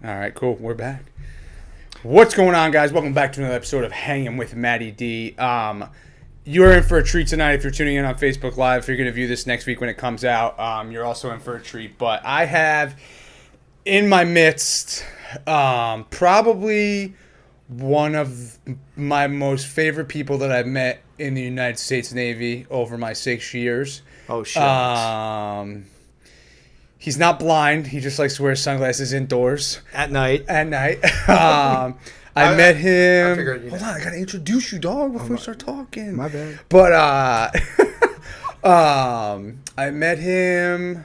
All right, cool. We're back. What's going on, guys? Welcome back to another episode of Hangin with Matty D. You're in for a treat tonight if you're tuning in on Facebook Live. If you're going to view this next week when it comes out, you're also in for a treat. But I have in my midst probably one of my most favorite people that I've met in the United States Navy over my 6 years. Oh, shit. He's not blind. He just likes to wear sunglasses indoors. At night. I met him. Hold on, I gotta introduce you, dog, before we start talking. My bad. But I met him.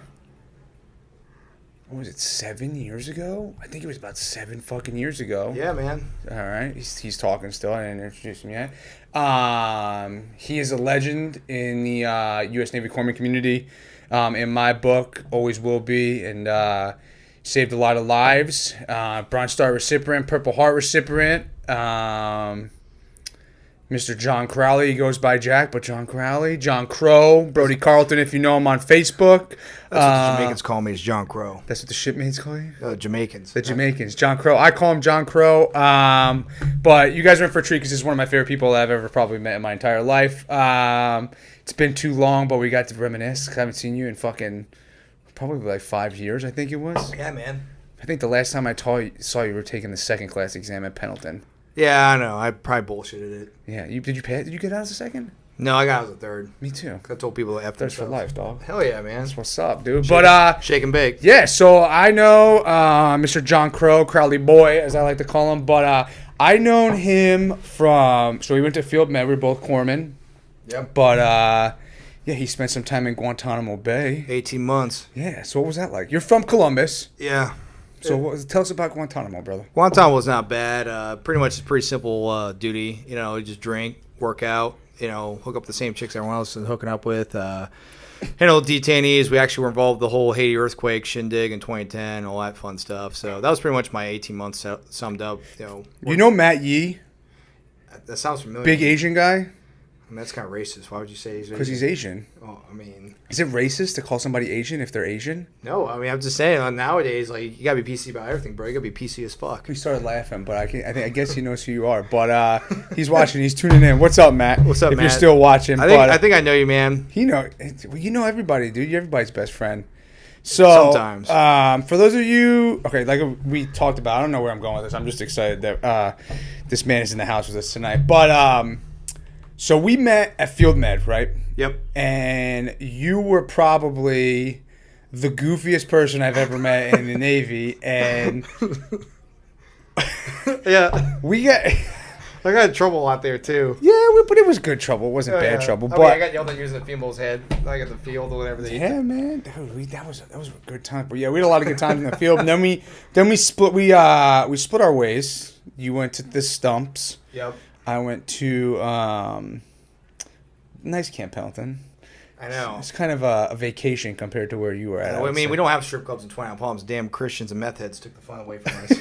What was it? 7 years ago? I think it was about 7 fucking years ago. Yeah, man. All right, he's talking still. I didn't introduce him yet. He is a legend in the U.S. Navy corpsman community. In my book, always will be, and saved a lot of lives. Bronze Star recipient, Purple Heart recipient. Mr. John Crowley, he goes by Jack, but John Crowley. John Crow, Brody Carlton, if you know him on Facebook. That's what the Jamaicans call me, is John Crow. That's what the shipmates call you? Jamaicans. The Jamaicans. John Crow. I call him John Crow. But you guys are in for a treat because this is one of my favorite people that I've ever probably met in my entire life. It's been too long, but we got to reminisce. I haven't seen you in fucking probably like 5 years, I think it was. Yeah, man. I think the last time I saw you were taking the second class exam at Pendleton. Yeah, I know. I probably bullshitted it. Yeah, did you pass? Did you get out as a second? No, I got out as a third. Me too. I told people that Thirds for life, dog. Hell yeah, man. That's what's up, dude. Shake and bake. Yeah. So I know Mr. John Crow, Crowley Boy, as I like to call him. But I known him from. So we went to Field Med. We were both corpsmen. Yep. But yeah, he spent some time in Guantanamo Bay. 18 months. Yeah. So what was that like? You're from Columbus. Yeah. So tell us about Guantanamo, brother. Guantanamo was not bad. Pretty much, it's pretty simple duty. You know, just drink, work out. You know, hook up with the same chicks everyone else is hooking up with. Handle detainees. We actually were involved with the whole Haiti earthquake shindig in 2010, all that fun stuff. So that was pretty much my 18 months summed up. You know Matt Yee? That sounds familiar. Big Asian guy? I mean, that's kind of racist. Why would you say he's Asian? Because he's Asian. Oh, I mean... Is it racist to call somebody Asian if they're Asian? No, I mean, I'm just saying, nowadays, like, you gotta be PC about everything, bro. You gotta be PC as fuck. We started laughing, but I guess he knows who you are. But he's watching. He's tuning in. What's up, Matt? What's up, If Matt? you're still watching. I think I know you, man. You know everybody, dude. You're everybody's best friend. So sometimes. For those of you, okay, like we talked about, I don't know where I'm going with this. I'm just excited that this man is in the house with us tonight. But so we met at Field Med, right? Yep. And you were probably the goofiest person I've ever met in the Navy, and yeah, I got in trouble out there too. Yeah, but it was good trouble. It wasn't bad trouble. But I got yelled at using the female's head, like at the field or whatever. Yeah, man, dude, that was a good time. But yeah, we had a lot of good times in the field. And then we split. We split our ways. You went to the Stumps. Yep. I went to nice Camp Pendleton. I know. It's kind of a vacation compared to where you were at. I mean, we don't have strip clubs in 29 Palms. Damn Christians and meth heads took the fun away from us.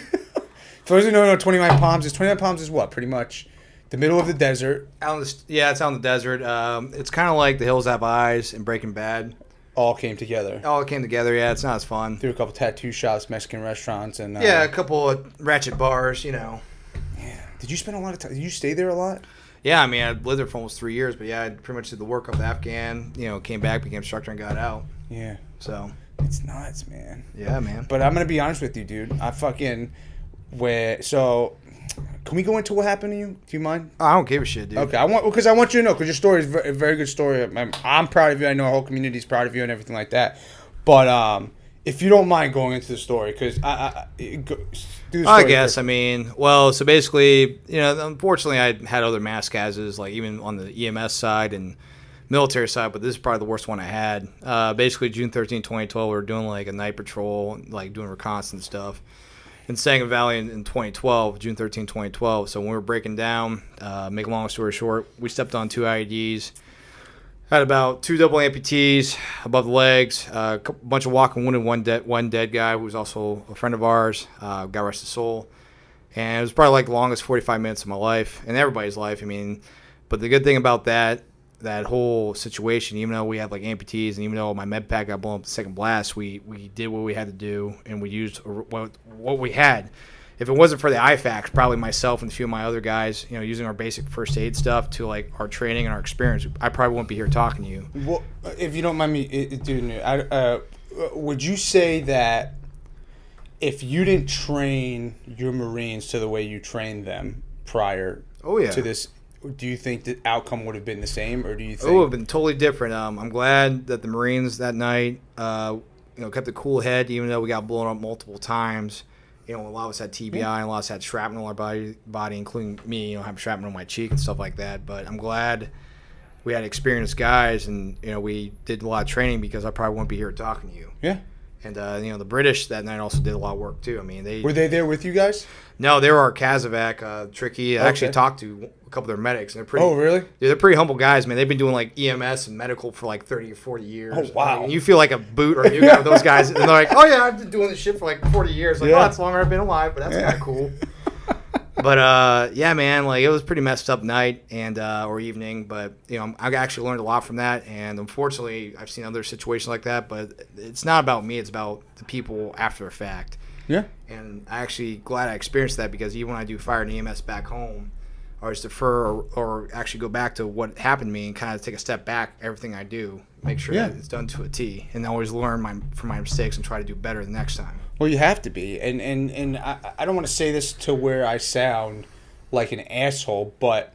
For those who don't know, 29 Palms is what? Pretty much the middle of the desert. It's out in the desert. It's kind of like The Hills Have Eyes and Breaking Bad. All came together. Yeah. It's not as fun. Through a couple tattoo shops, Mexican restaurants, and a couple of ratchet bars, you know. Yeah. Did you spend a lot of time? Did you stay there a lot? Yeah, I mean, I lived there for almost 3 years, but yeah, I pretty much did the work of the Afghan, came back, became instructor, and got out. Yeah. So. It's nuts, man. Yeah, man. But I'm going to be honest with you, dude. So, can we go into what happened to you? Do you mind? I don't give a shit, dude. Okay, I want you to know, because your story is a very good story. I'm proud of you. I know our whole community is proud of you and everything like that. But if you don't mind going into the story, because I guess. I mean, well, so basically, unfortunately, I had other mass gases, like even on the EMS side and military side, but this is probably the worst one I had. Basically, June 13, 2012, we were doing like a night patrol, like doing reconnaissance stuff in Saginaw Valley in 2012, June 13, 2012. So when we were breaking down, make a long story short, we stepped on 2 IEDs. Had about 2 double amputees above the legs, a bunch of walking wounded, one dead guy who was also a friend of ours, God rest his soul. And it was probably like the longest 45 minutes of my life and everybody's life. I mean, but the good thing about that that whole situation, even though we had like amputees and even though my med pack got blown up the second blast, we did what we had to do and we used what we had. If it wasn't for the IFACs, probably myself and a few of my other guys, using our basic first aid stuff to like our training and our experience, I probably wouldn't be here talking to you. Well, if you don't mind me, dude, would you say that if you didn't train your Marines to the way you trained them prior to this, do you think the outcome would have been the same, or do you think it would have been totally different? I'm glad that the Marines that night, kept a cool head, even though we got blown up multiple times. A lot of us had TBI and a lot of us had shrapnel in our body, including me, having shrapnel on my cheek and stuff like that. But I'm glad we had experienced guys and, we did a lot of training because I probably wouldn't be here talking to you. Yeah. And, the British that night also did a lot of work, too. I mean, Were they there with you guys? No, they were our Kazovac, Tricky. I actually talked to a couple of their medics. And they're pretty. Oh, really? They're pretty humble guys, man. They've been doing, like, EMS and medical for, like, 30 or 40 years. Oh, wow. I mean, you feel like a boot or a new guy with those guys. And they're like, oh, yeah, I've been doing this shit for, like, 40 years. Like, that's longer I've been alive, but that's kind of cool. But, yeah, man, like, it was a pretty messed up night and or evening. But, I actually learned a lot from that. And, unfortunately, I've seen other situations like that. But it's not about me. It's about the people after the fact. Yeah. And I'm actually glad I experienced that because even when I do fire and EMS back home, I always defer or actually go back to what happened to me and kind of take a step back, everything I do, make sure that it's done to a T, and always learn from my mistakes and try to do better the next time. Well, you have to be. And I don't want to say this to where I sound like an asshole, but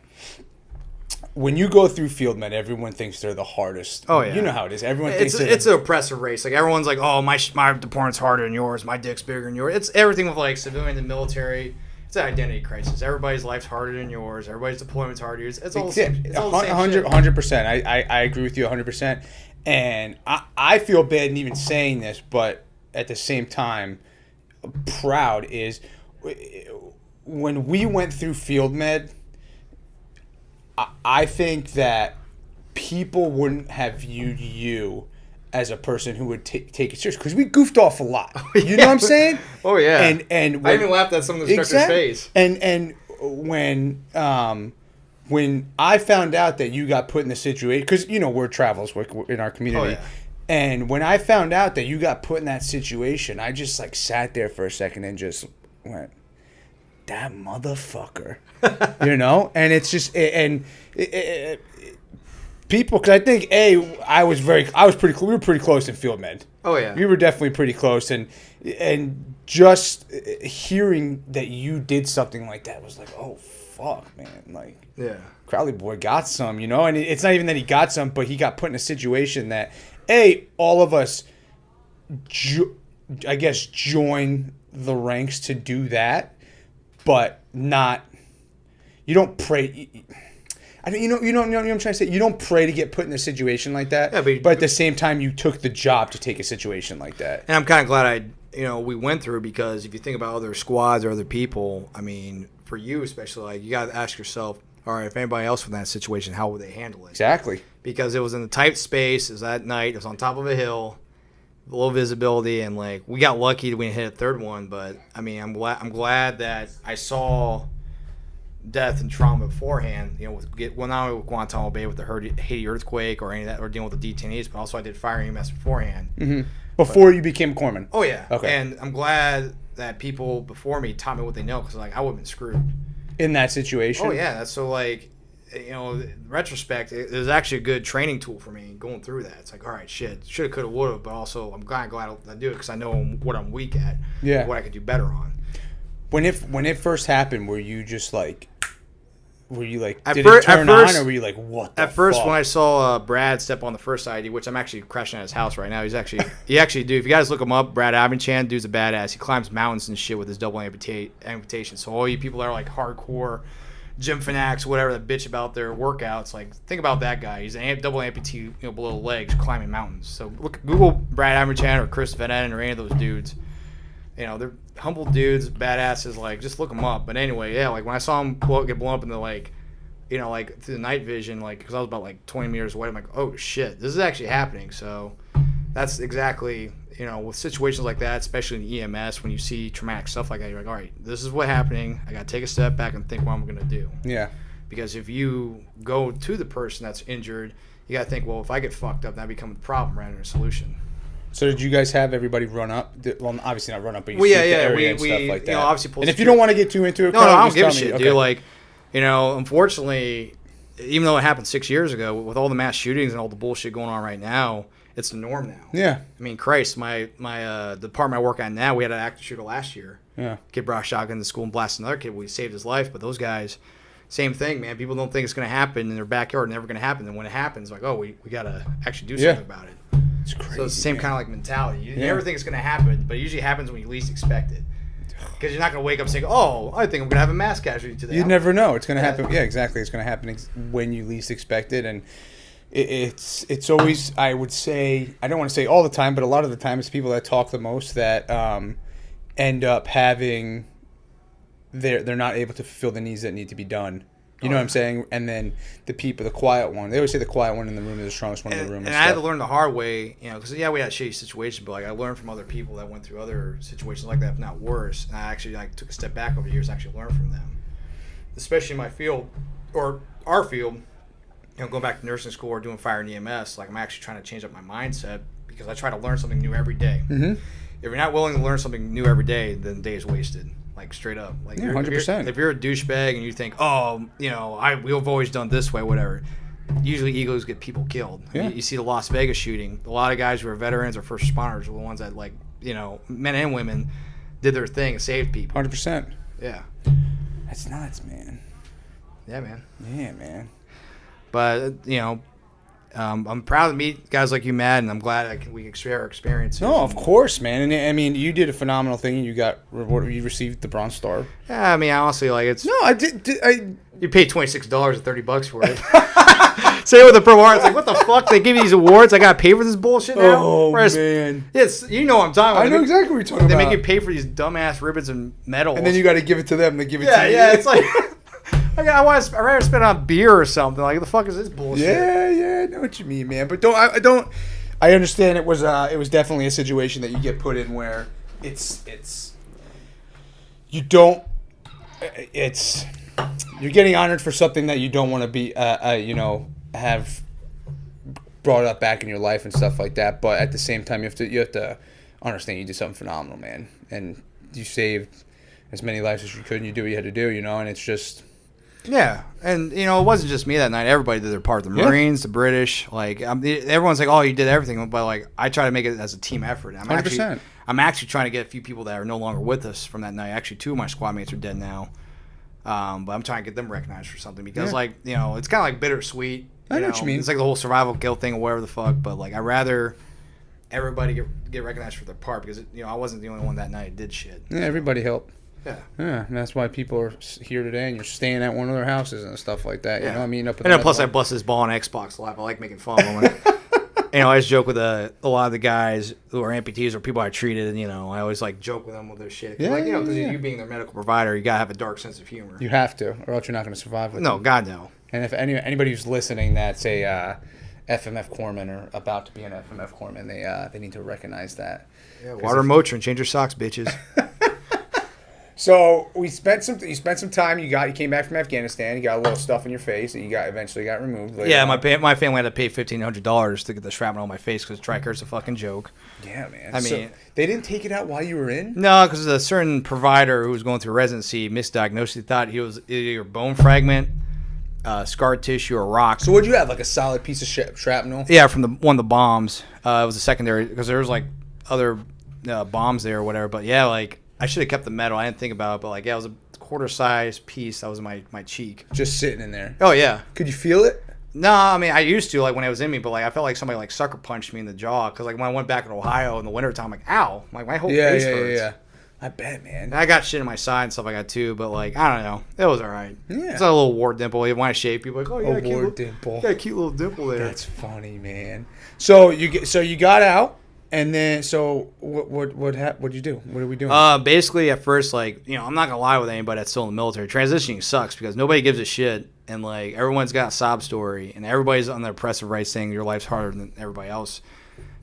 when you go through field med, everyone thinks they're the hardest. Oh, yeah. You know how it is. Everyone thinks it's an oppressive race. Like, everyone's like, oh, my deployment's harder than yours. My dick's bigger than yours. It's everything with, like, civilian and military. It's an identity crisis. Everybody's life's harder than yours. Everybody's deployment's harder than yours. It's all the same. It's all the same shit. 100%. I agree with you 100%. And I feel bad in even saying this, but at the same time, proud is when we went through field med, I think that people wouldn't have viewed you as a person who would take it serious because we goofed off a lot. You know what I'm saying? Oh yeah. And I even laughed at some of the instructors' face. And when I found out that you got put in the situation, because we're travelers in our community. Oh, yeah. And when I found out that you got put in that situation, I just like sat there for a second and just went, that motherfucker, and it's just, people, because I think we were pretty close in field med. Oh yeah, we were definitely pretty close, and just hearing that you did something like that was like, oh fuck, man, like Crowley boy got some, and it's not even that he got some, but he got put in a situation that all of us, I guess, join the ranks to do that. But not, you don't pray. You know what I'm trying to say. You don't pray to get put in a situation like that. Yeah, but at the same time, you took the job to take a situation like that. And I'm kind of glad we went through, because if you think about other squads or other people, I mean, for you especially, like, you got to ask yourself, all right, if anybody else was in that situation, how would they handle it? Exactly. Because it was in a tight space. It was at night. It was on top of a hill. Low visibility, and like we got lucky that we didn't hit a third one, but I mean, I'm glad that I saw death and trauma beforehand. Not only with Guantanamo Bay with the Haiti earthquake or any of that, or dealing with the detainees, but also I did fire EMS beforehand. Mm-hmm. Before you became a corpsman. Oh yeah. Okay. And I'm glad that people before me taught me what they know, because like I would have been screwed in that situation. Oh yeah, that's so like. In retrospect, it was actually a good training tool for me going through that. It's like, all right, shit, shoulda, coulda, woulda, but also I'm glad I do it because I know what I'm weak at, what I could do better on. When it first happened, were you just like, did it turn on, or were you like, what the At first, fuck? when I saw Brad step on the first ID, which I'm actually crashing at his house right now, he actually do. If you guys look him up, Brad Avenchan, dude's a badass. He climbs mountains and shit with his double amputation. So all you people that are like hardcore gym fanatics, whatever, that bitch about their workouts, like, think about that guy. He's a double amputee, below the legs, climbing mountains. So Google Brad Avenchan or Chris Van Eden or any of those dudes. They're humble dudes, badasses. Like, just look them up. But anyway, yeah, like when I saw him get blown up in the like through the night vision, like, because I was about like 20 meters away, I'm like, oh shit, this is actually happening. So that's exactly. With situations like that, especially in EMS, when you see traumatic stuff like that, you're like, all right, this is what's happening. I got to take a step back and think what I'm going to do. Yeah. because if you go to the person that's injured, you got to think, well, if I get fucked up, that becomes a problem rather than a solution. So did you guys have everybody run up? Well, obviously not run up, but you well, the we area and stuff like that. Obviously, and if you don't want to get too into it, no, I don't give a shit, okay. dude. Like, unfortunately, even though it happened 6 years ago, with all the mass shootings and all the bullshit going on right now, it's the norm now. Yeah. I mean, Christ, my the department I work at now, we had an active shooter last year. Yeah. Kid brought a shotgun to school and blasted another kid. We saved his life, but those guys, same thing, man. People don't think it's going to happen in their backyard. Never going to happen. And when it happens, like, oh, we got to actually do something about it. It's crazy. So it's the same kind of like mentality. You never think it's going to happen, but it usually happens when you least expect it. Because you're not going to wake up saying, oh, I think I'm going to have a mass casualty today. You never know. It's going to happen. Yeah, exactly. It's going to happen when you least expect it. And it's always, I would say, I don't want to say all the time, but a lot of the time it's people that talk the most that end up having, they're not able to fulfill the needs that need to be done. You know what I'm saying? And then the quiet one. They always say the quiet one in the room is the strongest one in the room. And I had to learn the hard way, because, we had shitty situations, but, like, I learned from other people that went through other situations like that, if not worse. And I actually, took a step back over the years to actually learn from them. Especially in my field, or our field, going back to nursing school or doing fire and EMS, I'm actually trying to change up my mindset because I try to learn something new every day. Mm-hmm. If you're not willing to learn something new every day, then the day is wasted. Straight up. 100%. If you're a douchebag and you think, we've always done this way, whatever, usually egos get people killed. Yeah. You see the Las Vegas shooting. A lot of guys who are veterans or first responders were the ones that, men and women did their thing and saved people. 100%. Yeah. That's nuts, man. Yeah, man. Yeah, man. But, I'm proud to meet guys like you, Matt, and I'm glad we can share our experiences. No, of course, man. And I mean, you did a phenomenal thing. You received the Bronze Star. Yeah, I mean, honestly, it's no, I did. You paid $26 or $30 for it. Say with the pro art, it's what the fuck? They give you these awards. I gotta pay for this bullshit now. Oh man. Yes, you know what I'm talking about. I know exactly what you're talking about. They make you pay for these dumbass ribbons and medals, and then you got to give it to them. They give it to you. Yeah, it's like. I'd rather spend on beer or something. Like, the fuck is this bullshit? Yeah, I know what you mean, man. But I understand it was definitely a situation that you get put in where you're getting honored for something that you don't want to be, have brought up back in your life and stuff like that. But at the same time, you have to understand you did something phenomenal, man, and you saved as many lives as you could, and you do what you had to do, and it's just. Yeah, and it wasn't just me that night. Everybody did their part. The Marines, the British, everyone's like, "Oh, you did everything," but I try to make it as a team effort. 100%. I'm actually trying to get a few people that are no longer with us from that night. Actually, 2 of my squad mates are dead now, but I'm trying to get them recognized for something because, it's kind of like bittersweet. I know what you mean. It's like the whole survival guilt thing or whatever the fuck. But I rather everybody get recognized for their part because I wasn't the only one that night that did shit. Yeah, everybody helped. Yeah, and that's why people are here today, and you're staying at one of their houses and stuff like that. You know, I mean, and then plus I bust his ball on Xbox Live. I like making fun of him. I always joke with a lot of the guys who are amputees or people I treated, and I always joke with them with their shit. Because you being their medical provider, you gotta have a dark sense of humor. You have to, or else you're not going to survive with No, them. God no. And if anybody who's listening that's a FMF corpsman or about to be an FMF corpsman, they need to recognize that. Yeah, water Motrin, change your socks, bitches. So you spent some time. You came back from Afghanistan. You got a little stuff in your face, and you eventually got removed. Yeah, my family had to pay $1,500 to get the shrapnel on my face because Tricare's a fucking joke. Yeah, man. I mean, so they didn't take it out while you were in. No, because a certain provider who was going through residency misdiagnosed. He thought he was either a bone fragment, scar tissue, or rock. So what'd you have? A solid piece of shrapnel? Yeah, from one of the bombs. It was a secondary because there was other bombs there or whatever. But yeah, I should have kept the metal. I didn't think about it, but it was a quarter-size piece that was in my cheek. Just sitting in there. Oh yeah. Could you feel it? No, I mean I used to when it was in me, but I felt like somebody sucker punched me in the jaw because when I went back to Ohio in the wintertime, ow, my whole face hurts. Yeah. I bet, man. And I got shit in my side and stuff like that too, but I don't know, it was all right. Yeah. It's a little wart dimple. When I shave, people oh, you got a cute dimple. You got a cute little dimple there. That's funny, man. So you got out. And then, so what'd you do? What are we doing? Basically, at first, I'm not gonna lie with anybody that's still in the military. Transitioning sucks because nobody gives a shit, and everyone's got a sob story, and everybody's on the oppressive right saying your life's harder than everybody else.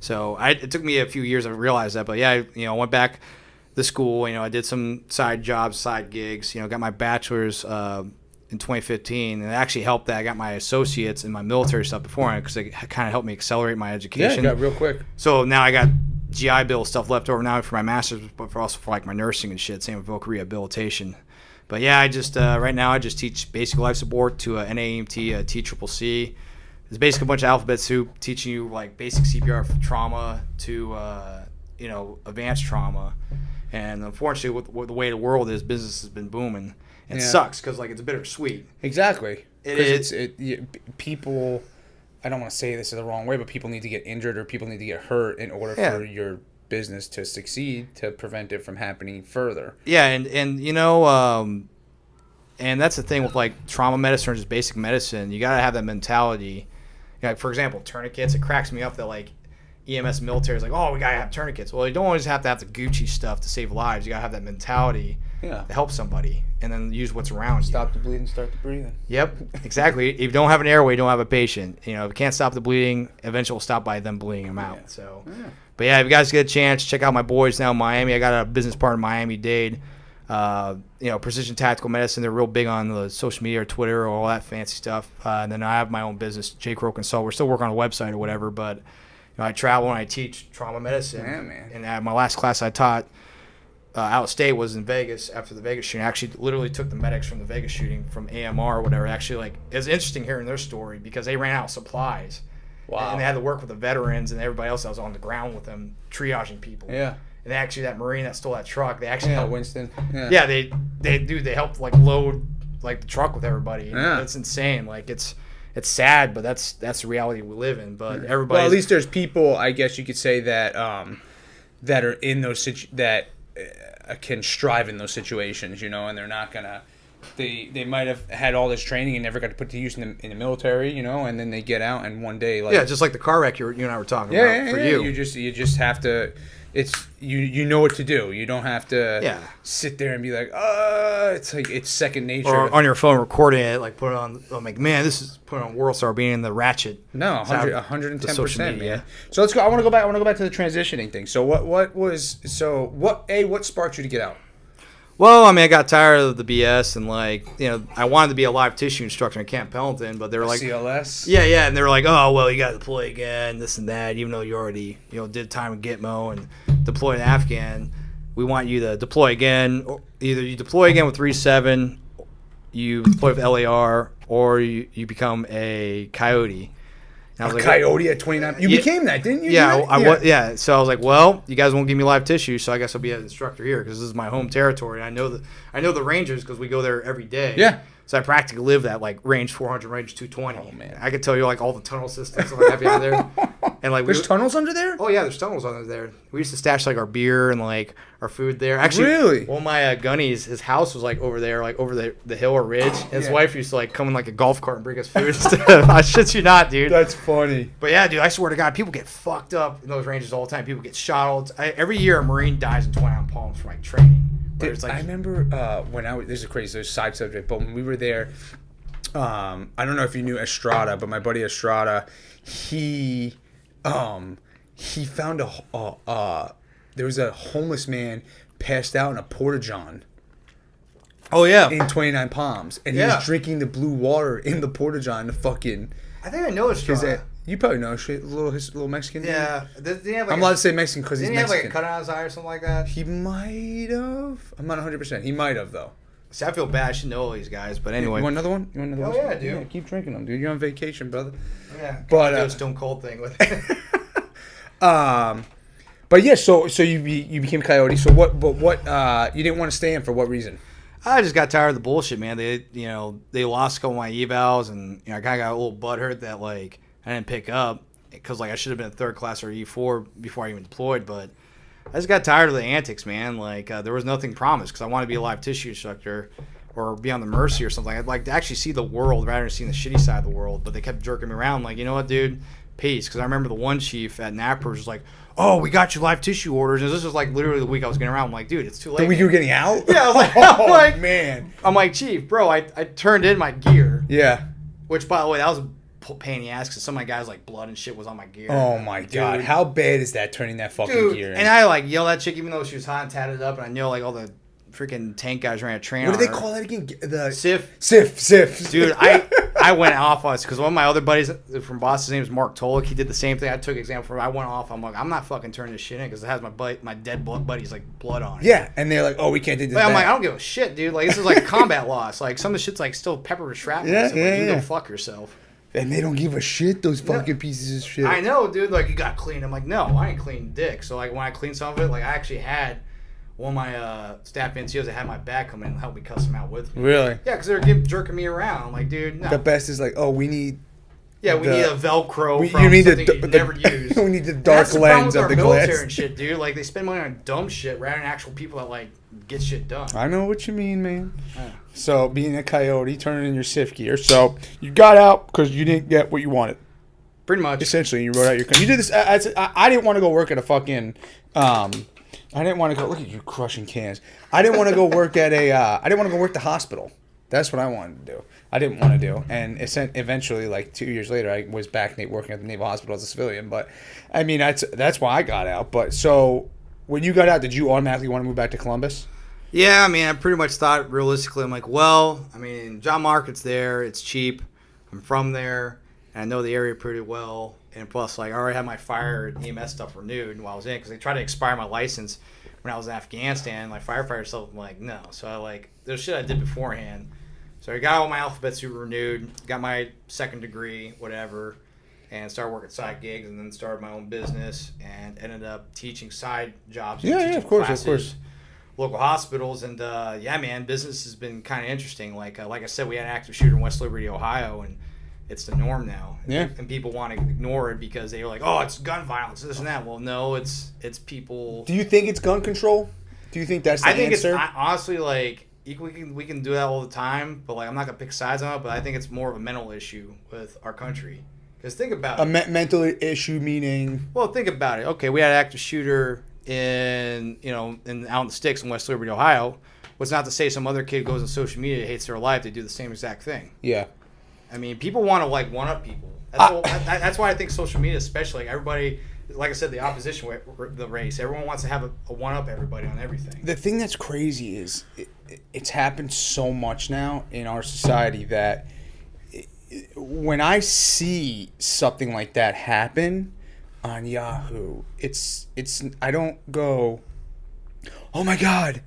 So it took me a few years to realize that, but yeah, I went back to school. I did some side jobs, side gigs. Got my bachelor's in 2015, and it actually helped that I got my associates in my military stuff beforehand because it kind of helped me accelerate my education. Yeah, got real quick. So now I got GI Bill stuff left over now for my master's, but also for like my nursing and shit. Same with voc rehabilitation. But yeah, I just right now I just teach basic life support to a NAEMT, a TCCC. It's basically a bunch of alphabet soup, teaching you like basic CPR for trauma to advanced trauma. And unfortunately, with the way the world is, business has been booming. It sucks because like it's bittersweet. Exactly. People. I don't want to say this the wrong way, but people need to get injured or people need to get hurt in order for your business to succeed, to prevent it from happening further. Yeah, and and that's the thing with like trauma medicine or just basic medicine. You gotta have that mentality. Like for example, tourniquets. It cracks me up that like EMS military is like, oh, we gotta have tourniquets. Well, you don't always have to have the Gucci stuff to save lives. You gotta have that mentality to help somebody, and then use what's around you. Stop the bleeding, start the breathing. Yep, exactly. If you don't have an airway, you don't have a patient. If you can't stop the bleeding, eventually we'll stop by them bleeding them out. So, but yeah, if you guys get a chance, check out my boys now in Miami. I got a business partner in Miami-Dade. Precision tactical medicine. They're real big on the social media or Twitter or all that fancy stuff. And then I have my own business, J. Crow Consult. We're still working on a website or whatever, but I travel and I teach trauma medicine. Yeah, man. And my last class I taught out of state was in Vegas after the Vegas shooting. I actually literally took the medics from the Vegas shooting from AMR or whatever. Actually, like, it's interesting hearing their story because they ran out of supplies. Wow. And they had to work with the veterans and everybody else that was on the ground with them, triaging people. Yeah. And actually, that Marine that stole that truck, they actually helped Winston. Yeah, they helped like load like the truck with everybody. Yeah. It's insane. Like it's sad, but that's the reality we live in. But everybody. Well, at least there's people, I guess you could say that that are in those that can strive in those situations, and they're not gonna. They might have had all this training and never got to put to use in the military, and then they get out and one day just like the car wreck you and I were talking about. For you, you just have to. It's you know what to do. You don't have to sit there and be like, it's like it's second nature. Or on your phone recording it, like put it on. I'm like, man, this is put on World Star being in the ratchet. No, 110%, man. So let's go. I want to go back to the transitioning thing. So what sparked you to get out? Well, I mean, I got tired of the BS and I wanted to be a live tissue instructor in Camp Pendleton, but they were like CLS. Yeah, and they were like, oh, well, you got to deploy again, this and that, even though you already did time in Gitmo and deployed in Afghan. We want you to deploy again. Either you deploy again with 3-7, you deploy with LAR, or you become a coyote. I was coyote at 29. You became that, didn't you? Yeah, So I was like, well, you guys won't give me live tissue, so I guess I'll be an instructor here because this is my home territory. I know the Rangers because we go there every day. Yeah. So I practically live that range 400, range 220. Oh man. I could tell you all the tunnel systems that have out there. And there's tunnels under there? Oh yeah, there's tunnels under there. We used to stash our beer and our food there. Actually, really? One of my gunnies, his house was over there, over the hill or ridge. And his wife used to come in a golf cart and bring us food. I shit you not, dude. That's funny. But yeah, dude, I swear to God, people get fucked up in those ranges all the time. People get shot every year. A Marine dies in 29 Palms for training. Dude, I remember when this is crazy, this is a side subject, but when we were there, I don't know if you knew Estrada, but my buddy Estrada, he found there was a homeless man passed out in a porta-john. Oh yeah, in 29 Palms, and he was drinking the blue water in the porta-john. I think I know Estrada. You probably know his little Mexican. Yeah, I'm allowed to say Mexican because he's Mexican. Didn't he have a cut on his eye or something like that? He might have. I'm not 100%. He might have though. See, I feel bad. I should know all these guys, but anyway. You want another one? Oh yeah, dude. Yeah, keep drinking them, dude. You're on vacation, brother. Yeah, but do a Stone Cold thing with it. But yeah, so you became Coyote. So what you didn't want to stay in for what reason? I just got tired of the bullshit, man. They lost a couple of my evals, and I kind of got a little butthurt that I didn't pick up because I should have been a third class or E4 before I even deployed. But I just got tired of the antics, man. There was nothing promised because I wanted to be a live tissue instructor or be on the Mercy or something. I'd like to actually see the world rather than seeing the shitty side of the world. But they kept jerking me around. You know what, dude? Peace. Because I remember the one chief at NAPR was like, oh, we got you live tissue orders. And this was literally the week I was getting around. I'm like, dude, it's too late. The week you were getting out? Yeah, I was like, man. I'm like, chief, bro, I turned in my gear. Yeah. Which, by the way, that was a pain in the ass because some of my guys, blood and shit was on my gear. Oh, my God. How bad is that, turning that fucking gear in? And I, yelled at chick even though she was hot and tatted up. And I know, all the freaking tank guys ran a train. What do they call that again? The Sif. Dude, I went off on us because one of my other buddies from Boston, his name is Mark Tolick. He did the same thing. I took example from him. I went off. I'm like, I'm not fucking turning this shit in because it has my dead buddy's like blood on it. Yeah, and they're like, oh, we can't do this. But I'm like, I don't give a shit, dude. Like, this is like combat loss. Like, some of the shit's like still pepper with shrapnel. Yeah, so, like, you can go fuck yourself. And they don't give a shit, those fucking pieces of shit. I know, dude. Like, you got clean. I'm like, no, I ain't clean dick. So, like, when I cleaned some of it, like, I actually had one of my staff NCOs that had my back come in and help me cuss them out with me. Really? Yeah, because they were jerking me around. I'm like, dude, no. The best is like, oh, we need... Yeah, we need a Velcro from you need something you never use. We need the dark lens of the glass. Military and shit, dude. Like, they spend money on dumb shit rather than actual people that, like, get shit done. I know what you mean, man. Yeah. So, being a coyote, turning in your SIF gear. So, you got out because you didn't get what you wanted. Pretty much. Essentially, you wrote out your... You did this... I didn't want to go work at a fucking... I didn't want to go... Look at you crushing cans. I didn't want to go work at a... I didn't want to go work the hospital. That's what I wanted to do. I didn't want to do. And eventually, like 2 years later, I was back working at the Naval Hospital as a civilian. But, I mean, that's why I got out. But, so, when you got out, did you automatically want to move back to Columbus? Yeah, I mean, I pretty much thought realistically, I'm like, well, I mean, job market's there. It's cheap. I'm from there. And I know the area pretty well. And plus, like, I already had my fire and EMS stuff renewed while I was in because they tried to expire my license when I was in Afghanistan. My firefighter stuff, I'm like, no. So I like, there's shit I did beforehand. So I got all my alphabet suit renewed, got my second degree, whatever, and started working side gigs and then started my own business and ended up teaching side jobs. Yeah, of course. Local hospitals. And, yeah, man, business has been kind of interesting. Like I said, we had an active shooter in West Liberty, Ohio, and it's the norm now. Yeah. And people want to ignore it because they're like, oh, it's gun violence, this and that. Well, no, it's people. Do you think it's gun control? Do you think that's the answer? I think it's honestly like we can do that all the time, but like I'm not gonna pick sides on it. But I think it's more of a mental issue with our country. Because think about it. Mental issue meaning. Well, think about it. Okay, we had an active shooter out in the sticks in West Liberty, Ohio. What's not to say some other kid goes on social media, hates their life, they do the same exact thing. Yeah. I mean, people want to like one up people. That's why I think social media, especially like everybody, like I said, the opposition, the race, everyone wants to have a one up everybody on everything. The thing that's crazy is it's happened so much now in our society that when I see something like that happen on Yahoo, it's I don't go, oh my God,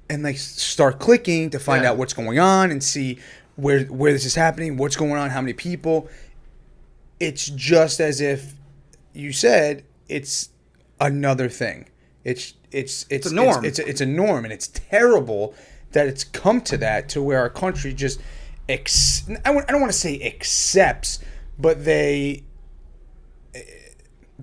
and like start clicking to find out what's going on and see where this is happening, what's going on, how many people. It's just as if you said it's another thing. It's a norm. It's a norm, and it's terrible that it's come to that, to where our country just I don't want to say accepts, but they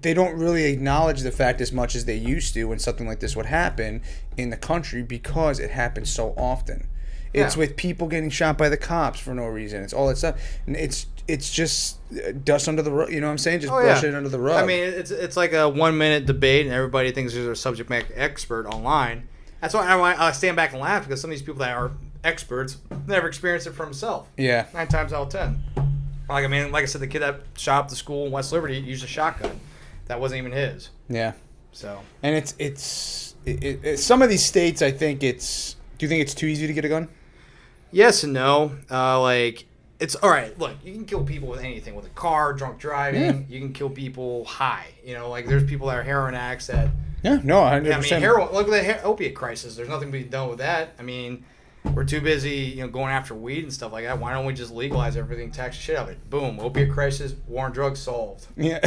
don't really acknowledge the fact as much as they used to when something like this would happen in the country, because it happens so often. It's with people getting shot by the cops for no reason. It's all that stuff. And it's just dust under the rug. You know what I'm saying? Just brush it under the rug. I mean, it's like a 1 minute debate, and everybody thinks they're a subject matter expert online. That's why I stand back and laugh, because some of these people that are experts never experienced it for himself. Yeah. 9 times out of 10. Like I said, the kid that shot up the school in West Liberty used a shotgun. That wasn't even his. Yeah. So. And it's some of these states, I think it's. Do you think it's too easy to get a gun? Yes and no. It's all right. Look, you can kill people with anything, with a car, drunk driving. Yeah. You can kill people high. There's people that are heroin addicts that. Yeah, no, 100%. I mean, heroin. Look at the opiate crisis. There's nothing being done with that. I mean, we're too busy, going after weed and stuff like that. Why don't we just legalize everything, tax the shit out of it? Boom, opiate crisis, war on drugs solved. Yeah.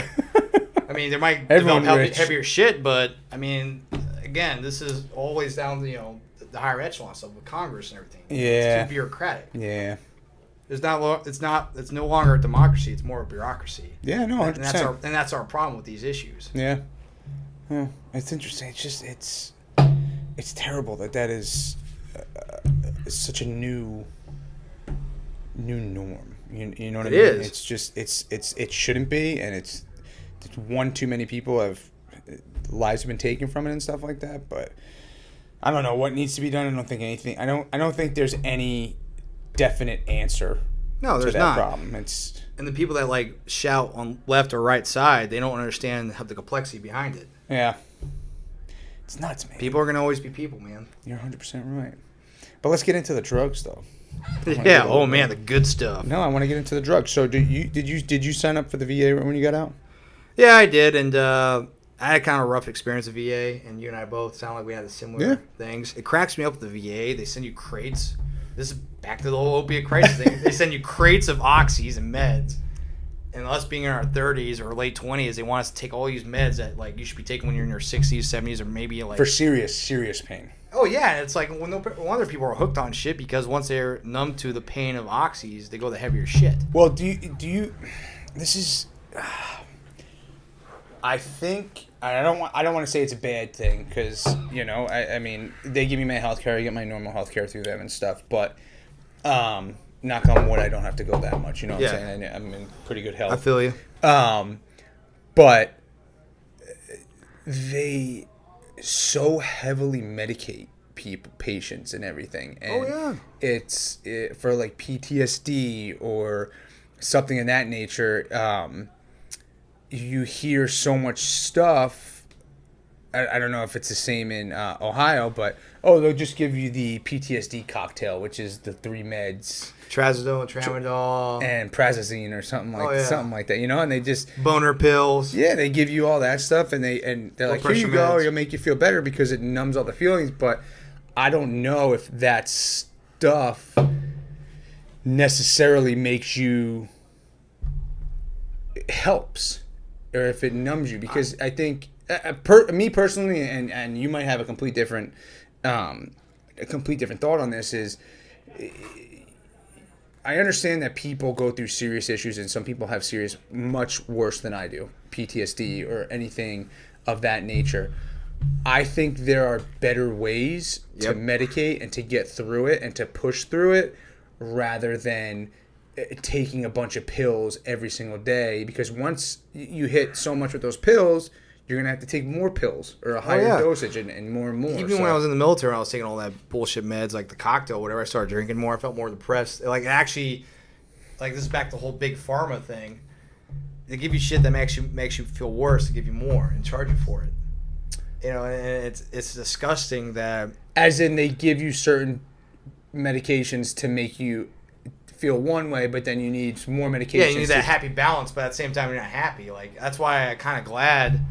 I mean, there might develop heavier shit, but I mean, again, this is always down to the higher echelon stuff with Congress and everything. Yeah. It's too bureaucratic. Yeah. It's no longer a democracy. It's more a bureaucracy. Yeah, no, 100%. And that's our problem with these issues. Yeah. Yeah. It's interesting. It's just it's terrible that is such a new norm. You know what I mean? It is. It's just it shouldn't be, and it's one too many people lives have been taken from it and stuff like that. But I don't know what needs to be done. I don't think anything. I don't think there's any definite answer. No, there's to that not. Problem. And the people that shout on left or right side, they don't understand the complexity behind it. Yeah. It's nuts, man. People are gonna always be people, man. You're 100% right. But let's get into the drugs, though. Yeah. Oh man, the good stuff. No, I want to get into the drugs. So did you sign up for the VA when you got out? Yeah, I did, and I had kind of a rough experience at VA, and you and I both sound like we had the similar things. It cracks me up with the VA. They send you crates. This is back to the whole opiate crisis thing. They send you crates of oxys and meds. And us being in our 30s or late 20s, they want us to take all these meds that like you should be taking when you're in your 60s, 70s, or maybe like for serious pain. Oh yeah, and it's like when other people are hooked on shit because once they're numb to the pain of oxys, they go the heavier shit. Well, do you? This is. I think I don't want to say it's a bad thing because I mean they give me my health care, I get my normal health care through them and stuff, but knock on wood, I don't have to go that much. You know what I'm saying? I'm in pretty good health. I feel you. But they so heavily medicate patients and everything. And it's for like PTSD or something of that nature. You hear so much stuff. I don't know if it's the same in Ohio, but they'll just give you the PTSD cocktail, which is the 3 meds. Trazodone, tramadol, and prazosin or something like that, and they just boner pills. Yeah, they give you all that stuff, and they're like, here you go, it'll make you feel better because it numbs all the feelings. But I don't know if that stuff necessarily makes you helps, or if it numbs you, because I think me personally, and you might have a complete different thought on this is. I understand that people go through serious issues, and some people have serious, much worse than I do, PTSD or anything of that nature. I think there are better ways to medicate and to get through it and to push through it rather than taking a bunch of pills every single day, because once you hit so much with those pills, you're going to have to take more pills or a higher dosage and more. Even when I was in the military, I was taking all that bullshit meds, like the cocktail, whatever. I started drinking more. I felt more depressed. Like, actually, like, this is back to the whole big pharma thing. They give you shit that makes you feel worse to give you more and charge you for it. And it's disgusting that... As in, they give you certain medications to make you feel one way, but then you need more medications. Yeah, you need that happy balance, but at the same time, you're not happy. Like, that's why I'm kind of glad...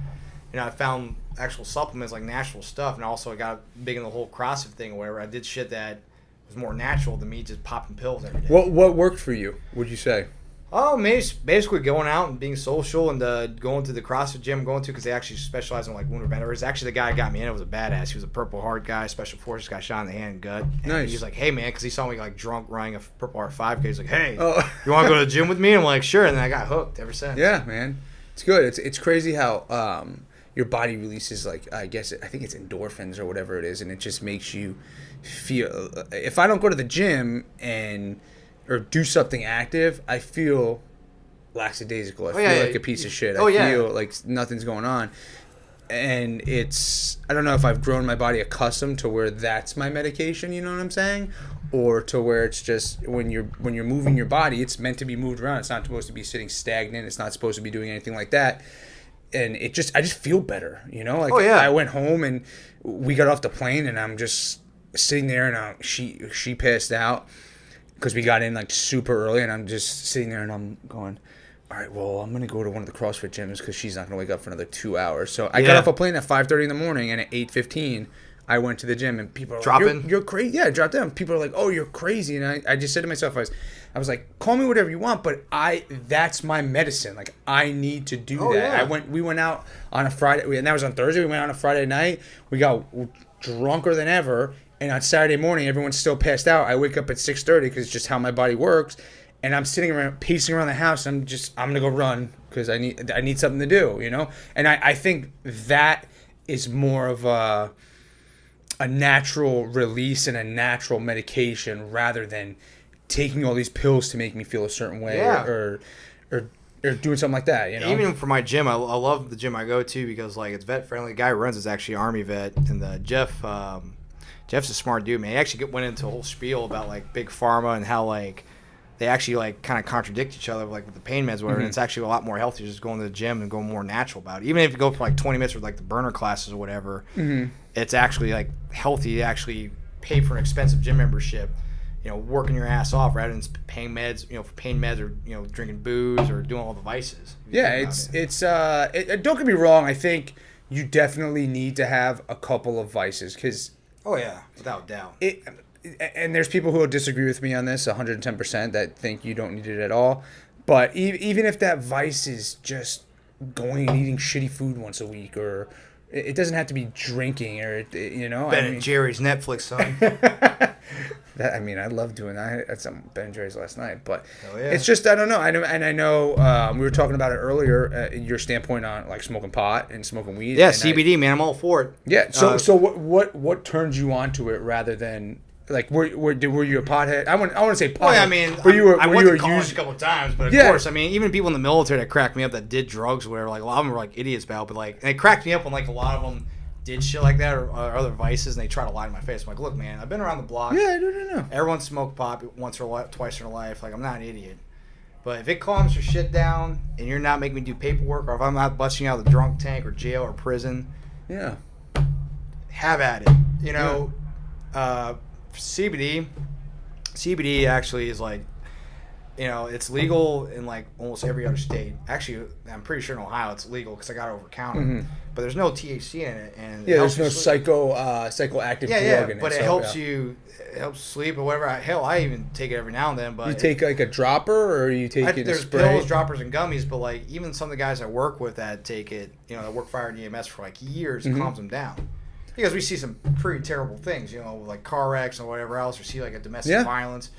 I found actual supplements like natural stuff, and also I got big in the whole CrossFit thing or whatever. I did shit that was more natural than me just popping pills every day. What worked for you, would you say? Oh, basically going out and being social and going to the CrossFit gym I'm going to, because they actually specialize in like wound preventers. Actually, the guy who got me in, it was a badass. He was a Purple Heart guy, special forces, got shot in the hand and gut. And nice. He was like, hey man, because he saw me like drunk running a Purple Heart 5K. He's like, hey, you want to go to the gym with me? I'm like, sure. And then I got hooked ever since. Yeah, man, it's good. It's crazy how your body releases, like, I think it's endorphins or whatever it is, and it just makes you feel. If I don't go to the gym or do something active, I feel lackadaisical. I feel like a piece of shit. I feel like nothing's going on, and I don't know if I've grown my body accustomed to where that's my medication. You know what I'm saying? Or to where it's just when you're moving your body, it's meant to be moved around. It's not supposed to be sitting stagnant. It's not supposed to be doing anything like that. And I just feel better, Like, I went home and we got off the plane, and I'm just sitting there, and she passed out because we got in like super early, and I'm just sitting there and I'm going, all right, well, I'm gonna go to one of the CrossFit gyms because she's not gonna wake up for another 2 hours. So I got off a plane at 5:30 in the morning, and at 8:15 I went to the gym, and people are like, you're crazy. Yeah, I dropped down. People are like, oh, you're crazy. And I just said to myself, I was like, call me whatever you want, but that's my medicine. Like, I need to do that. Yeah. We went out on a Friday, and that was on Thursday. We went out on a Friday night. We got drunker than ever. And on Saturday morning, everyone's still passed out. I wake up at 6:30 because it's just how my body works. And I'm sitting around, pacing around the house. I'm going to go run because I need something to do, And I think that is more of a natural release and a natural medication rather than taking all these pills to make me feel a certain way or doing something like that, Even for my gym, I love the gym I go to because like it's vet friendly. The guy who runs is actually Army vet, and Jeff's a smart dude, man. He actually went into a whole spiel about like big pharma and how like they actually like kind of contradict each other, like with the pain meds, or whatever. Mm-hmm. And it's actually a lot more healthier just going to the gym and going more natural about it. Even if you go for like 20 minutes with like the burner classes or whatever, it's actually like healthy to actually pay for an expensive gym membership. Working your ass off rather than paying meds, for pain meds or drinking booze or doing all the vices. Yeah, don't get me wrong. I think you definitely need to have a couple of vices because. Oh yeah, without doubt. And there's people who will disagree with me on this 110% that think you don't need it at all. But even if that vice is just going and eating shitty food once a week, or it doesn't have to be drinking, or Ben and Jerry's Netflix, son. I love doing that. I had some Ben and Jerry's last night, but yeah. It's just I don't know. I know we were talking about it earlier. Your standpoint on like smoking pot and smoking weed. Yeah, CBD, man, I'm all for it. Yeah. So what turns you on to it rather than like were you a pothead? I want to say pothead. Well, I mean, I went to college a couple of times, but of course, I mean, even people in the military that cracked me up that did drugs or whatever, like a lot of them were like idiots about, but like, and it cracked me up when like a lot of them did shit like that or other vices, and they try to lie to my face. I'm like, look, man, I've been around the block. Yeah, no. Everyone smoked pot once or twice in their life. Like, I'm not an idiot. But if it calms your shit down and you're not making me do paperwork, or if I'm not busting you out of the drunk tank or jail or prison, yeah, have at it. CBD actually is like, it's legal in like almost every other state. Actually, I'm pretty sure in Ohio it's legal because I got it over counter. But there's no THC in it, and there's no psychoactive drug in it. But it helps you. It helps sleep or whatever. Hell, I even take it every now and then. But you take like a dropper, or you take it there's a spray? Pills, droppers, and gummies. But like even some of the guys I work with that take it, that work fire and EMS for like years, calms them down. Because we see some pretty terrible things, like car wrecks and whatever else, or see like a domestic violence.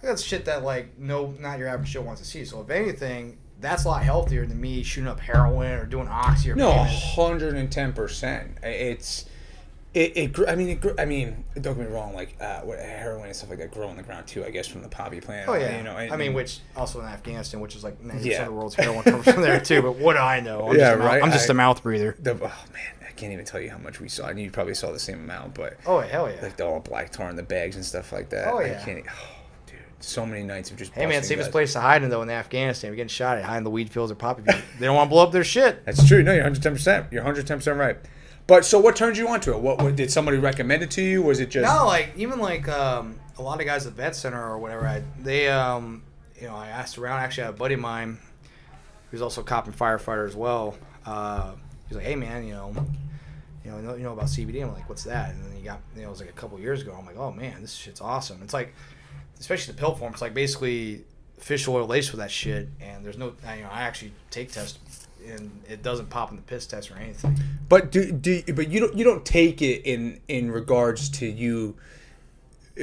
That's shit that like not your average Joe wants to see. So if anything, that's a lot healthier than me shooting up heroin or doing oxy or 110%. I mean, don't get me wrong. Like heroin and stuff like that grow on the ground too. I guess from the poppy plant. Oh yeah. Which also in Afghanistan, which is like 90% of the world's heroin comes from there too. But what do I know? I'm just a mouth breather. Oh man. I can't even tell you how much we saw. And you probably saw the same amount, but hell yeah, like the all black tar in the bags and stuff like that. Oh yeah, dude, so many nights of just. Hey man, safest place to hide in though in Afghanistan. We're getting shot at hiding the weed fields or poppy fields. They don't want to blow up their shit. That's true. No, you're 110%. You're 110% right. But so, what turned you onto it? What did somebody recommend it to you? Was it just no? Like even like a lot of guys at vet center or whatever. I asked around. Actually, I had a buddy of mine who's also a cop and firefighter as well. He's like, hey man, you know about CBD? I'm like, what's that? And then he got, it was like a couple years ago. I'm like, oh man, this shit's awesome. It's like, especially the pill form. It's like basically fish oil laced with that shit. And there's no, I actually take tests, and it doesn't pop in the piss test or anything. But but you don't take it in regards to you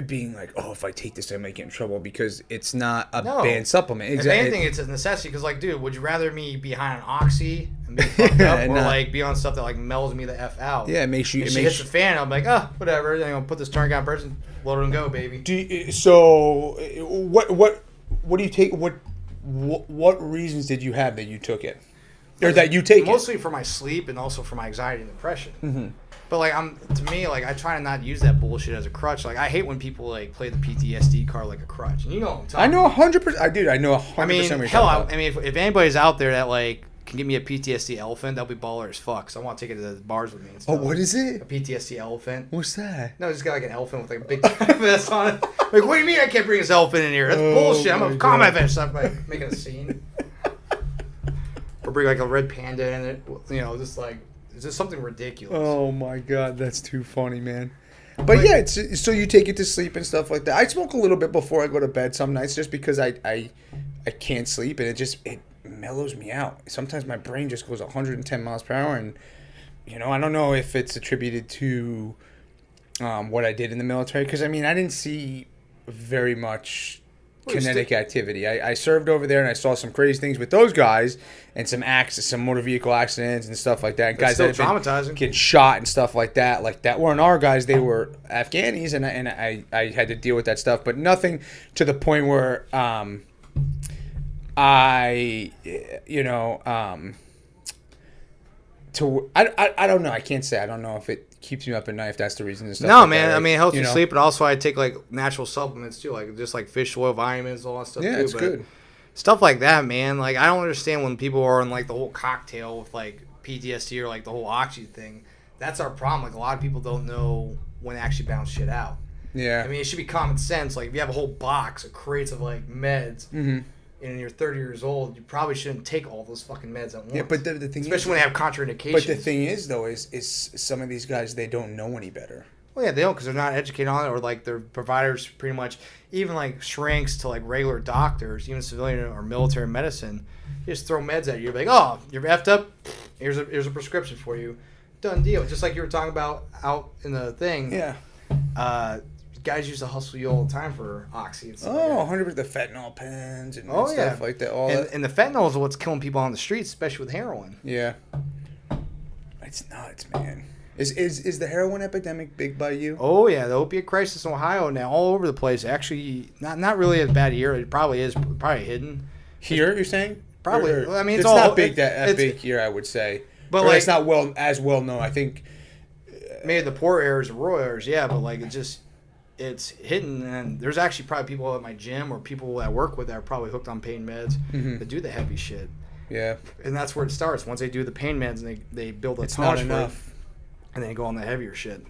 being like, oh, if I take this, I might get in trouble, because it's not a banned supplement. Exactly. If anything, it's a necessity, because like, dude, would you rather me be high on oxy and be fucked up, or like be on stuff that like mellows me the f out? Yeah, it makes you. If she hits the fan, I'm like, whatever. Put this tourniquet on person, let it go, baby. So what do you take? What reasons did you have that you took it, or that you take mostly it? for my sleep and also for my anxiety and depression. Mm-hmm. But like to me, like I try to not use that bullshit as a crutch. Like I hate when people like play the PTSD card like a crutch. And you know what I'm talking about. I know 100%. I know 100%. I mean, hell, if anybody's out there that like can give me a PTSD elephant, that'll be baller as fuck. So I want to take it to the bars with me and stuff. Oh, what is it? A PTSD elephant. What's that? No, it's just got like an elephant with like a big vest on it. Like, what do you mean I can't bring this elephant in here? That's bullshit. I'm a combat vet. So I'm like making a scene. Or bring like a red panda in it. Just like. It's just something ridiculous. Oh my god, that's too funny, man. But yeah, so you take it to sleep and stuff like that. I smoke a little bit before I go to bed some nights, just because I can't sleep, and it mellows me out. Sometimes my brain just goes 110 miles per hour, and I don't know if it's attributed to what I did in the military, because I didn't see very much kinetic activity. I served over there, and I saw some crazy things with those guys, and some motor vehicle accidents and stuff like that. And guys that traumatizing, get shot and stuff like that. Like that weren't our guys; they were Afghanis, and I had to deal with that stuff, but nothing to the point where I don't know. I can't say. I don't know if it keeps you up at night if that's the reason. And stuff no, like man. That, like, I mean, it helps you sleep, but also I take like natural supplements too, like just like fish oil, vitamins, all that stuff. Yeah, too, it's good. Stuff like that, man. Like I don't understand when people are on like the whole cocktail with like PTSD or like the whole oxy thing. That's our problem. Like a lot of people don't know when to actually balance shit out. Yeah. I mean, it should be common sense. Like if you have a whole box of crates of like meds. Mm-hmm. And you're 30 years old, you probably shouldn't take all those fucking meds at once. Yeah, but the thing especially is, when they have contraindications. But the thing is, though, is some of these guys, they don't know any better. Well, yeah, they don't because they're not educated on it, or like their providers pretty much, even like shrinks to like regular doctors, even civilian or military medicine, just throw meds at you. You're like, oh, you're effed up. Here's a prescription for you. Done deal. Just like you were talking about out in the thing. Yeah. Guys used to hustle you all the time for oxy and stuff. Oh, 100% the fentanyl pens and stuff like that. And the fentanyl is what's killing people on the streets, especially with heroin. Yeah. It's nuts, man. Is the heroin epidemic big by you? Oh yeah, the opiate crisis in Ohio now all over the place. Actually, not really as bad here. It probably is hidden. Here, you're saying? Probably. I mean, it's all, not big big here, I would say. But or like, it's not as well known. I think maybe the poor areas and rural areas, yeah. But like it's hidden, and there's actually probably people at my gym or people that I work with that are probably hooked on pain meds that do the heavy shit. Yeah. And that's where it starts. Once they do the pain meds and they build a tolerance tolerance for enough. And then they go on the heavier shit.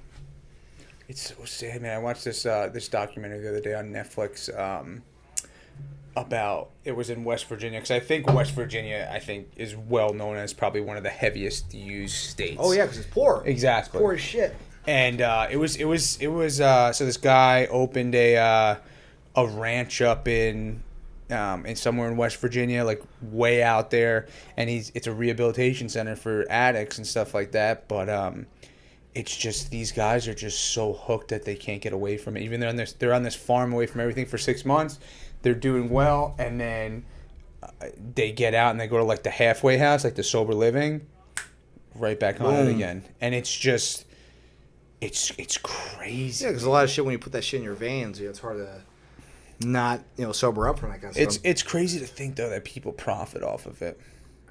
It's so sad, man. I watched this documentary the other day on Netflix about, it was in West Virginia, because I think West Virginia, is well known as probably one of the heaviest used states. Oh yeah, because it's poor. Exactly. Poor as shit. And it was so this guy opened a ranch up in somewhere in West Virginia, like way out there, and it's a rehabilitation center for addicts and stuff like that. But it's just these guys are just so hooked that they can't get away from it. Even they're on this farm away from everything for 6 months. They're doing well, and then they get out and they go to like the halfway house, like the sober living, right back on it again. And it's just. It's crazy. Yeah, because a lot of shit when you put that shit in your veins, it's hard to not sober up from that kind of stuff. It's crazy to think though that people profit off of it.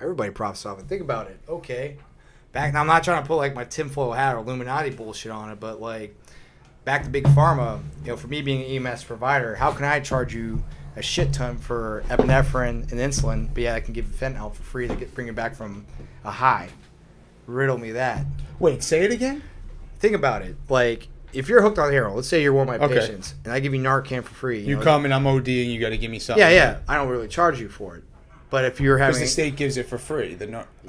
Everybody profits off it. Think about it. Okay, now I'm not trying to put like my tinfoil hat or Illuminati bullshit on it, but like back to big pharma. For me being an EMS provider, how can I charge you a shit ton for epinephrine and insulin, but yeah, I can give you fentanyl for free to bring it back from a high? Riddle me that. Wait, say it again. Think about it. Like, if you're hooked on heroin, let's say you're one of my patients, and I give you Narcan for free. You come and I'm ODing, you got to give me something. Yeah. I don't really charge you for it. But if you're having... Because the state gives it for free.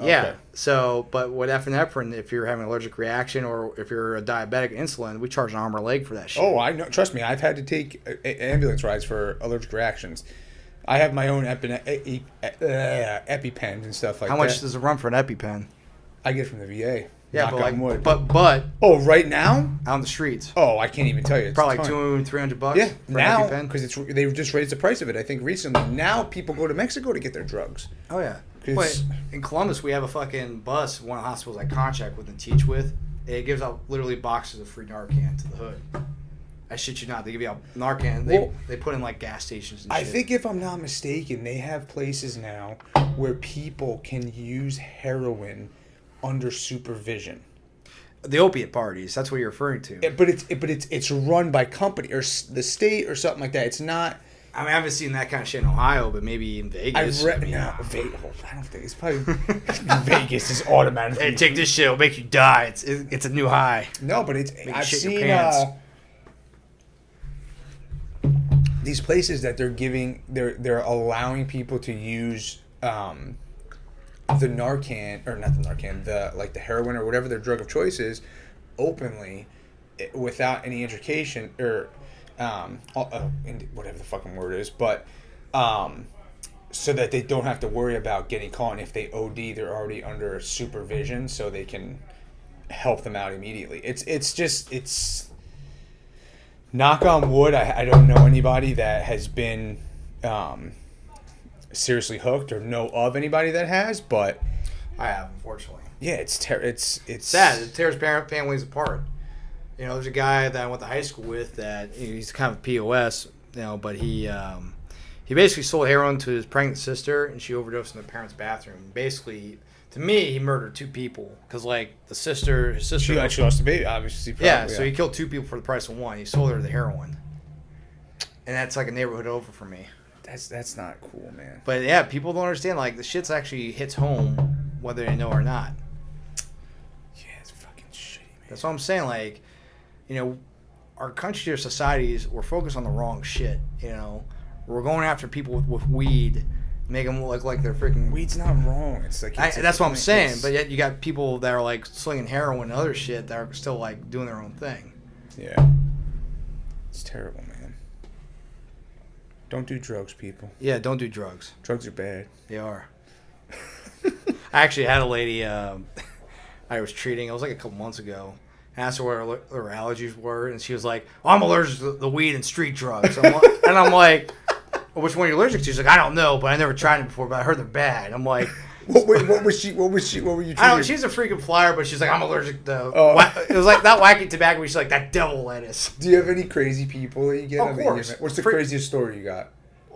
Yeah. So, but with epinephrine, if you're having an allergic reaction or if you're a diabetic, insulin, we charge an arm or leg for that shit. Oh, I know. Trust me, I've had to take ambulance rides for allergic reactions. I have my own EpiPens and stuff like that. How much does it run for an EpiPen? I get it from the VA. Yeah, wood. but oh, right now out on the streets. Oh, I can't even tell you. It's probably like $200-$300. Yeah, now because they just raised the price of it. I think recently. Now people go to Mexico to get their drugs. Oh yeah. Wait, in Columbus we have a fucking bus. One of the hospitals I contract with and teach with. It gives out literally boxes of free Narcan to the hood. I shit you not. They give you out Narcan. They put in like gas stations and shit. I think if I'm not mistaken, they have places now where people can use heroin under supervision. The opiate parties, that's what you're referring to. But it's run by company or the state or something like that. It's not. I mean, I haven't seen that kind of shit in Ohio, but maybe in Vegas. I don't think it's probably Vegas is automatic. Hey, take this shit; it'll make you die. It's a new high. No, but I've seen these places that they're allowing people to use the Narcan, or not the Narcan, the heroin or whatever their drug of choice is, openly, without any education or whatever the fucking word is, but so that they don't have to worry about getting caught. And if they OD, they're already under supervision, so they can help them out immediately. It's knock on wood. I don't know anybody that has been seriously hooked or know of anybody that has, but I have, unfortunately. Yeah, it's sad. It tears families apart. There's a guy that I went to high school with that he's kind of a POS, but he basically sold heroin to his pregnant sister, and she overdosed in the parents' bathroom. Basically, To me, he murdered 2 people because, like, his sister. She lost the baby, obviously. Probably, yeah, so he killed 2 people for the price of 1. He sold her the heroin, and that's like a neighborhood over for me. That's not cool, man. But yeah, people don't understand. Like, the shit's actually hits home whether they know or not. Yeah, it's fucking shitty, man. That's what I'm saying. Like, you know, our country or societies, we're focused on the wrong shit. You know, we're going after people with weed. Make them look like they're freaking... Weed's not wrong. It's like... that's what I'm saying. But yet you got people that are, like, slinging heroin and other shit that are still, like, doing their own thing. Yeah. It's terrible, man. Don't do drugs, people. Yeah, don't do drugs. Drugs are bad. They are. I actually had a lady I was treating. It was, like, a couple months ago. I asked her what her allergies were, and she was like, I'm allergic to the weed and street drugs. And I'm like... Well, which one are you allergic to? She's like, I don't know, but I never tried it before, but I heard they're bad. I'm like, what were you I don't know, she's a freaking flyer, but she's like, I'm allergic to, it was like that wacky tobacco, she's like, that devil lettuce. Do you have any crazy people that you get? Of course. What's the craziest story you got?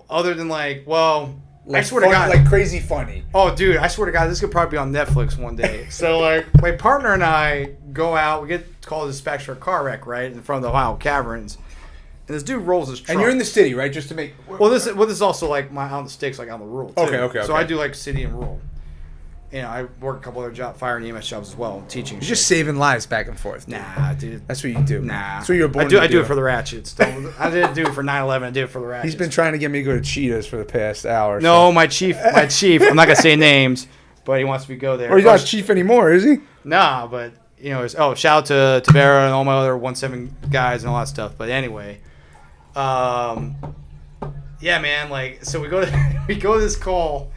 Other than like, well, like I swear to God. Like crazy funny. Oh, dude, I swear to God, this could probably be on Netflix one day. So, like, my partner and I go out, we get called to dispatch for a car wreck, right, in front of the Ohio Caverns. And this dude rolls his truck. And you're in the city, right? Just to make... This is also like my on the sticks, like on the rural, too. Okay. So I do like city and rural. You know, I work a couple other jobs, fire and EMS jobs as well, teaching. You're just saving lives back and forth. Dude. Nah, dude. That's what you do. Nah. That's what you're born to do. I do it for the ratchets. I didn't do it for 9/11. I did it for the ratchets. He's been trying to get me to go to Cheetahs for the past hour. No, my chief. I'm not gonna say names, but he wants me to go there. Or he's not chief anymore, is he? Nah, but you know, shout out to Tavera and all my other 1-7 guys and all that stuff. But anyway, yeah, man. Like, so we go to this call.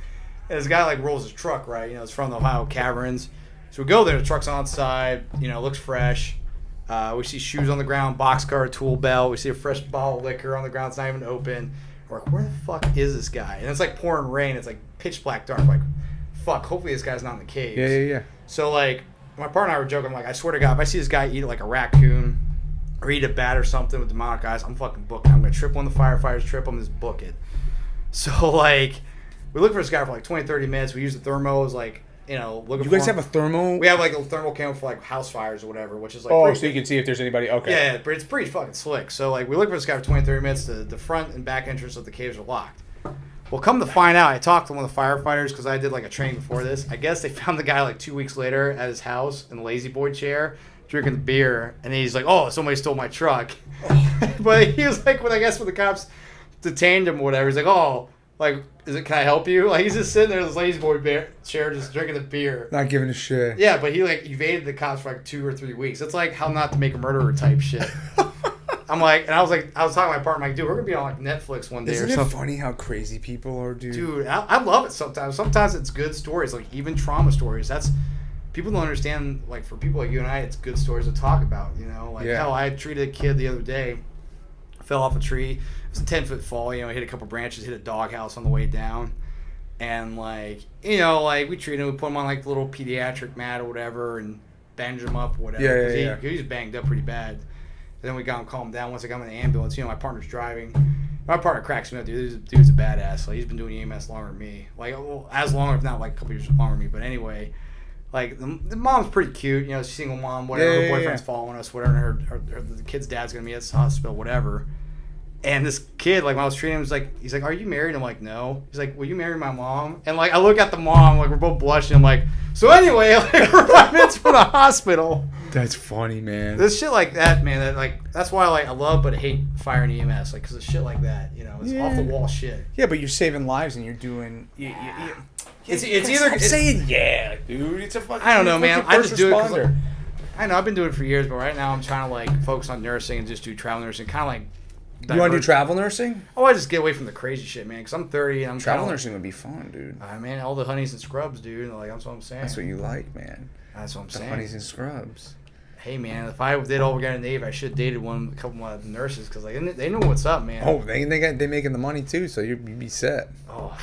And this guy, like, rolls his truck, right? You know, it's from the Ohio Caverns. So we go there. The truck's on side. You know, it looks fresh. We see shoes on the ground, boxcar, tool belt. We see a fresh bottle of liquor on the ground. It's not even open. We're like, where the fuck is this guy? And it's, like, pouring rain. It's, like, pitch black dark. We're like, fuck, hopefully this guy's not in the caves. Yeah. So, like, my partner and I were joking. I'm like, I swear to God, if I see this guy eat, like, a raccoon or eat a bat or something with demonic eyes, I'm fucking booking. I'm going to trip one of the firefighters, trip him, just book it. So, like... We look for this guy for like 20, 30 minutes. We use the thermos, like, you know, looking for You guys him. have a thermo? We have like a thermal camera for like house fires or whatever, which is like... Oh, so you can see if there's anybody... Okay. Yeah, but it's pretty fucking slick. So, like, we look for this guy for 20, 30 minutes. The front and back entrance of the caves are locked. Well, come to find out, I talked to one of the firefighters because I did like a training before this. I guess they found the guy like 2 weeks later at his house in the lazy boy chair drinking the beer. And he's like, oh, somebody stole my truck. But he was like, when the cops detained him or whatever, he's like, oh... Like, can I help you? Like, he's just sitting there in this lazy boy chair just drinking the beer. Not giving a shit. Yeah, but he, like, evaded the cops for, like, 2 or 3 weeks. It's like how not to make a murderer type shit. I'm like, and I was talking to my partner, I'm like, dude, we're going to be on, like, Netflix one day or something. Isn't it funny how crazy people are, dude? Dude, I love it sometimes. Sometimes it's good stories, like, even trauma stories. People don't understand, like, for people like you and I, it's good stories to talk about, you know? Like, hell, I treated a kid the other day, fell off a tree. It was a 10-foot fall, you know, hit a couple branches, hit a doghouse on the way down. And, like, you know, like, we treated him, we put him on, like, the little pediatric mat or whatever and bandaged him up or whatever. Yeah. He was banged up pretty bad. And then we got him calmed down. Once I got him in the ambulance, you know, my partner's driving. My partner cracks me up, dude. This dude's a badass. Like, he's been doing EMS longer than me. Like, well, as long, if not, like, a couple years longer than me. But anyway, like, the mom's pretty cute. You know, she's a single mom, whatever. Her boyfriend's following us, whatever. The kid's dad's going to be at the hospital, whatever. And this kid, like, when I was treating him, he's like, are you married? I'm like, no. He's like, will you marry my mom? And, like, I look at the mom, like, we're both blushing. I'm like, so anyway, like, we're 5 minutes from the hospital. That's funny, man. There's shit like that, man. That, like, that's why, like, I love but hate fire and EMS, like, because of shit like that, you know. It's off the wall shit. Yeah, but you're saving lives and you're doing... It's either... I'm saying dude. It's a fucking... I don't know, man. I just do it 'cause, like, responder. I know, I've been doing it for years, but right now I'm trying to, like, focus on nursing and just do travel nursing. Kind of, like... You want to do travel nursing? Oh, I just get away from the crazy shit, man. Because I'm 30 and I'm travel nursing would be fun, dude. Man, all the honeys and scrubs, dude. Like, that's what I'm saying. That's what you like, man. That's what I'm saying. The honeys and scrubs. Hey, man, if I did all we got in the Navy, I should have dated a couple of nurses because, like, they know what's up, man. Oh, they making the money too, so you'd be set. Oh,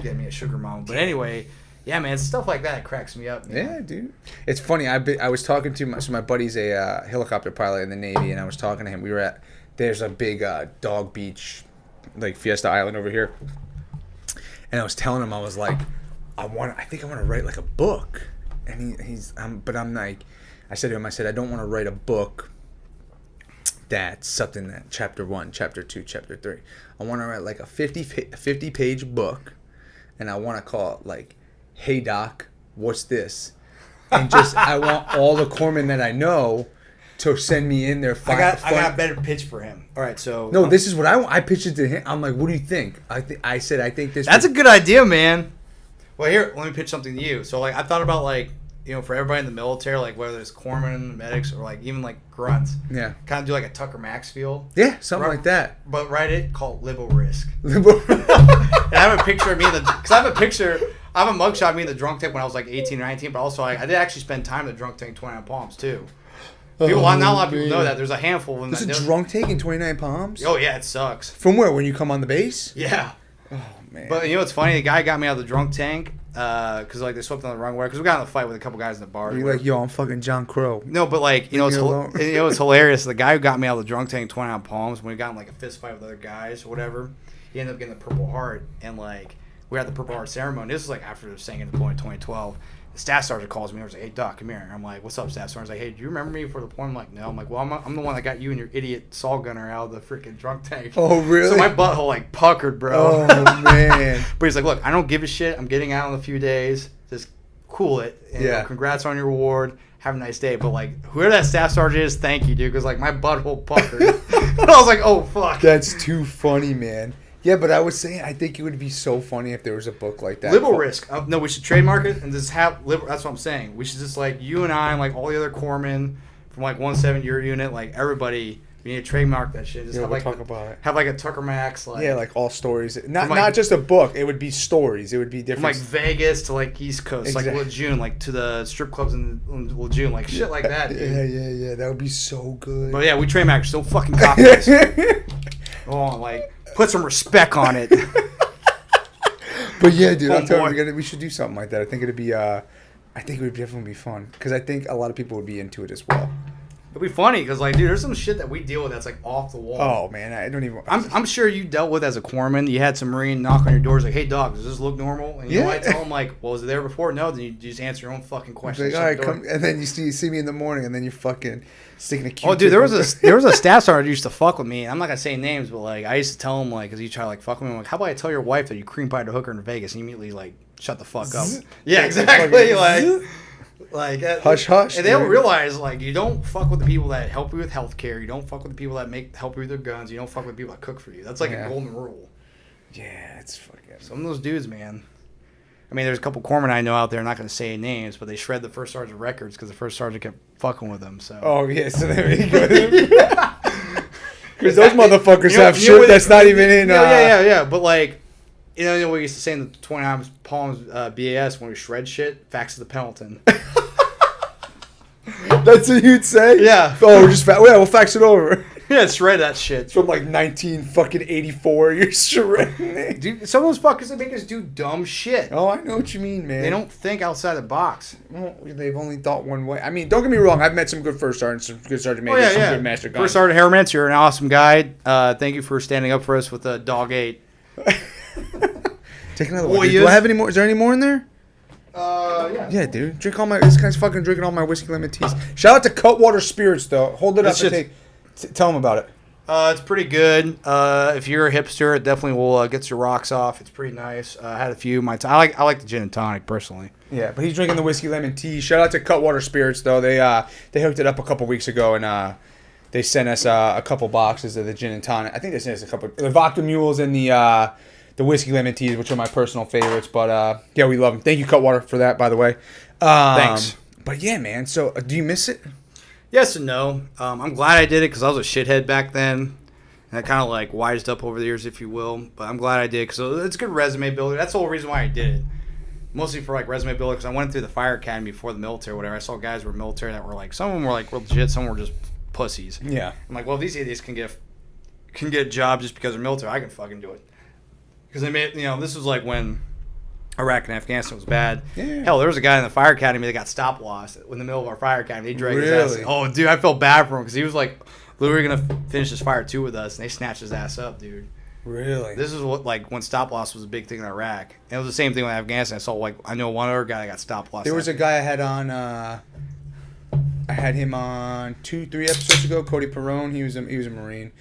get me a sugar mama. But anyway, yeah, man, stuff like that cracks me up, man. Yeah, dude. It's funny. I was talking to my buddy's a helicopter pilot in the Navy, and I was talking to him. We were at... There's a big dog beach, like Fiesta Island over here. And I was telling him, I was like, I think I want to write like a book. And but I'm like, I said to him, I said, I don't want to write a book that's something that chapter 1, chapter 2, chapter 3. I want to write like a 50 page book, and I want to call it like, Hey Doc, what's this? And just, I want all the corpsmen that I know to send me in there. I got a better pitch for him. All right, so no, this is what I want. I pitched it to him. I'm like, what do you think? I said I think this. That's a good idea, man. Well, here, let me pitch something to you. So, like, I thought about, like, you know, for everybody in the military, like, whether it's corpsmen, medics, or, like, even, like, grunts. Yeah. Kind of do, like, a Tucker Max feel. Yeah, something like that. But write it, call it Libo Risk. And I have a picture of me because I have a mugshot of me in the drunk tank when I was, like, 18 or 19, but also, I did actually spend time in the drunk tank 29 Palms, too. Not a lot of people know that. There's a handful of them. There's a drunk tank in 29 Palms? Oh, yeah, it sucks. From where? When you come on the base? Yeah. Oh, man. But you know what's funny? The guy got me out of the drunk tank because like they swept on the wrong way. Because we got in a fight with a couple guys in the bar. You're like, yo, I'm fucking John Crow. No, but like, it's hilarious. The guy who got me out of the drunk tank 29 Palms, when we got in like a fist fight with other guys or whatever, he ended up getting the Purple Heart. And like, we had the Purple Heart ceremony. This was like after saying in deployment 2012. The staff sergeant calls me and was like, hey, Doc, come here. And I'm like, what's up, staff sergeant? He's like, hey, do you remember me for the point? I'm like, no. I'm like, well, I'm the one that got you and your idiot saw gunner out of the freaking drunk tank. Oh, really? So my butthole like puckered, bro. Oh, man. But he's like, look, I don't give a shit. I'm getting out in a few days. Just cool it. And, yeah. Congrats on your award. Have a nice day. But like, whoever that staff sergeant is, thank you, dude. Because like my butthole puckered. And I was like, oh, fuck. That's too funny, man. Yeah, but I was saying, I think it would be so funny if there was a book like that. Libo Risk. No, we should trademark it and just have That's what I'm saying. We should just like you and I and like all the other corpsmen from like 1/7 your unit, like everybody. We need to trademark that shit. Just yeah, have we'll like talk about it. Have like a Tucker Max. Like, yeah, like all stories. Not just a book. It would be stories. It would be different. From like Vegas to like East Coast, exactly. Like Lejeune, like to the strip clubs in Lejeune, like shit like that. Dude. Yeah. That would be so good. But yeah, we trademark. So fucking copy this. Oh, like. Put some respect on it. But yeah, dude, I'm telling you, we should do something like that. I think it'd be, I think it would definitely be fun because I think a lot of people would be into it as well. It'd be funny because, like, dude, there's some shit that we deal with that's like off the wall. Oh man, I don't even. I'm sure you dealt with as a corpsman. You had some Marine knock on your doors like, "Hey, dog, does this look normal?" And you know, I tell them like, "Well, was it there before?" No. Then you just answer your own fucking question. Like, all right, come, and then you see me in the morning, and then you fucking sticking a Q-tip. Oh, dude, there was a staff sergeant who used to fuck with me. I'm not gonna say names, but like I used to tell him like, because he tried to like fuck with me. I'm like, how about I tell your wife that you cream pied a hooker in Vegas? And he immediately like, shut the fuck up. Yeah, exactly. Like hush, hush. And they don't realize like you don't fuck with the people that help you with healthcare. You don't fuck with the people that help you with their guns. You don't fuck with the people that cook for you. That's like a golden rule. Yeah, it's fucking. Some of those dudes, man. I mean, there's a couple corpsmen I know out there. I'm not going to say names, but they shred the first sergeant records because the first sergeant kept fucking with them. So. Oh yeah, so there you go. Because those motherfuckers have shit that's not even in. Yeah. But like, you know what we used to say in the 29 Palms BAS when we shred shit? Fax to the Pendleton. That's what you'd say? Yeah. Oh, we'll fax it over. Yeah, shred that shit. It's from like 1984. You're shredding it. Dude, some of those fuckers, they make us do dumb shit. Oh, I know what you mean, man. They don't think outside the box. Well, they've only thought one way. I mean, don't get me wrong. I've met some good first sergeants, some good sergeant majors, some good master guns. First Sergeant Harriman, you're an awesome guy. Thank you for standing up for us with the Dog 8. Take another one. Do I have any more? Is there any more in there? Yeah. Yeah, dude. This guy's fucking drinking all my whiskey lemon teas. Shout out to Cutwater Spirits, though. Hold it up and tell them about it. It's pretty good. If you're a hipster, it definitely will get your rocks off. It's pretty nice. I had a few. I like the gin and tonic personally. Yeah, but he's drinking the whiskey lemon tea. Shout out to Cutwater Spirits, though. They hooked it up a couple weeks ago, and they sent us a couple boxes of the gin and tonic. I think they sent us a couple. The vodka mules and the whiskey lemon teas, which are my personal favorites. But yeah, we love them. Thank you, Cutwater, for that, by the way. Thanks. But yeah, man. So do you miss it? Yes and no. I'm glad I did it because I was a shithead back then. And I kind of like wised up over the years, if you will. But I'm glad I did because it's good resume builder. That's the whole reason why I did it. Mostly for like resume builder because I went through the fire academy before the military or whatever. I saw guys who were military that were like, some of them were like real legit, some were just pussies. Yeah. I'm like, well, if these idiots can get a job just because they're military, I can fucking do it. Because they made, this was like when Iraq and Afghanistan was bad. Yeah. Hell, there was a guy in the fire academy that got stop loss in the middle of our fire academy. They dragged his ass. Oh, dude, I felt bad for him because he was like literally going to finish his fire 2 with us, and they snatched his ass up, dude. Really? This is what, like, when stop loss was a big thing in Iraq. And it was the same thing with Afghanistan. I saw, like, I know one other guy that got stop loss. There was a guy I had on, I had him on 2-3 episodes ago, Cody Perrone. He was a Marine.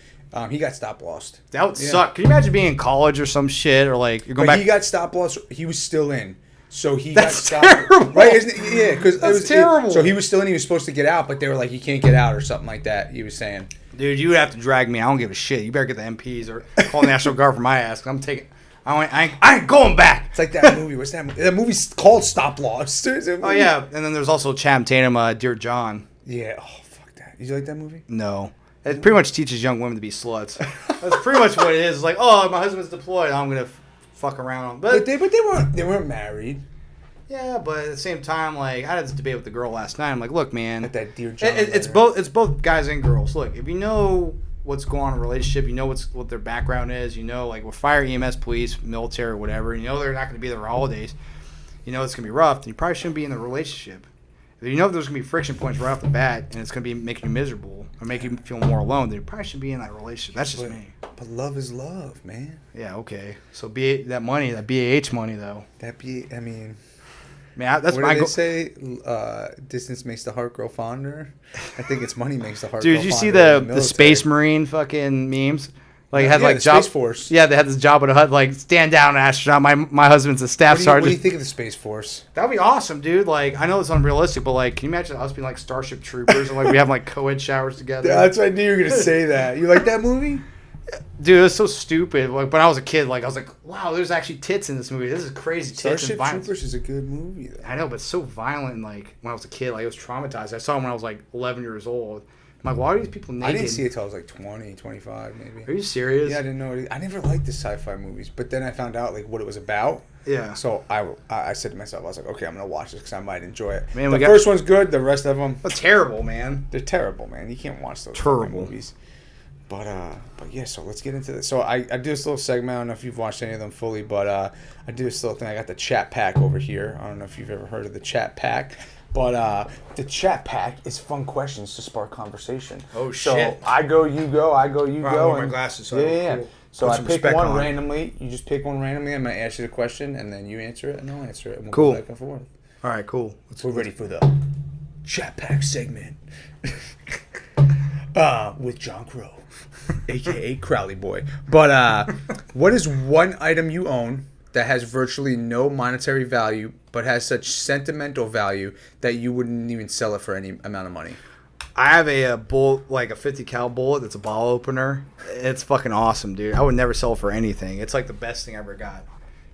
He got stop lost. That would suck. Can you imagine being in college or some shit, or like you're going back? He got stop loss. He was still in, so he That's got stopped. terrible. Right? Isn't it? Yeah, because it was terrible. So he was still in. He was supposed to get out, but they were like, "He can't get out" or something like that. He was saying, "Dude, you would have to drag me. I don't give a shit. You better get the MPs or call the National Guard for my ass. 'Cause I'm taking. I ain't going back." It's like that movie. What's that movie? That movie's called Stop Loss. Oh yeah, and then there's also Cham Tatum, Dear John. Yeah. Oh fuck that. Did you like that movie? No. It pretty much teaches young women to be sluts. That's pretty much what it is. It's like, oh, my husband's deployed. I'm gonna fuck around. But they weren't married. Yeah, but at the same time, like, I had this debate with the girl last night. I'm like, look, man, At that Dear John. it's both guys and girls. Look, if you know what's going on in a relationship, you know what their background is. You know, like with fire, EMS, police, military, whatever. You know they're not going to be there for holidays. You know it's going to be rough. Then you probably shouldn't be in the relationship. If you know there's going to be friction points right off the bat, and it's going to be making you miserable or making you feel more alone, then you probably shouldn't be in that relationship. That's just me. But love is love, man. Yeah, okay. So that BAH money though. I mean, man, that's what my do they say? Distance makes the heart grow fonder. I think it's money makes the heart. Dude, grow did you see fonder the Space Marine fucking memes? Like it had the job Space Force. Yeah, they had this job at a hut. Like, stand down, astronaut. My husband's a staff sergeant. What do you think of the Space Force? That'd be awesome, dude. Like, I know it's unrealistic, but like, can you imagine us being like Starship Troopers and like we have like co-ed showers together? Yeah, that's what I knew you were gonna say. That you like that movie? Dude, it was so stupid. Like, when I was a kid, like I was like, wow, there's actually tits in this movie. This is crazy. Tits Starship and violence. Troopers is a good movie, though. I know, but it's so violent. And like when I was a kid, like it was traumatized. I saw it when I was like 11 years old. I'm like, why are these people naked? I didn't see it till I was like 20, 25, maybe. Are you serious? Yeah, I didn't know. I never liked the sci-fi movies, but then I found out like what it was about. Yeah. So I said to myself, I was like, okay, I'm gonna watch this because I might enjoy it. Man, the first one's good. The rest of them, that's terrible, man. They're terrible, man. You can't watch those terrible movies. But yeah, so let's get into this. So I do this little segment. I don't know if you've watched any of them fully, but I do this little thing. I got the chat pack over here. I don't know if you've ever heard of the chat pack. But the chat pack is fun questions to spark conversation. Oh, shit. So I go, you go, I go, you go. My glasses. Yeah. Cool. So I pick one randomly. You just pick one randomly. I'm going to ask you the question, and then you answer it, and I'll answer it. And we'll cool. go back and forth. All right, cool. We're ready for the chat pack segment with John Crowley, a.k.a. Crowley Boy. But what is one item you own that has virtually no monetary value but has such sentimental value that you wouldn't even sell it for any amount of money? I have a bullet, like a 50 cal bullet that's a bottle opener. It's fucking awesome, dude. I would never sell it for anything. It's like the best thing I ever got.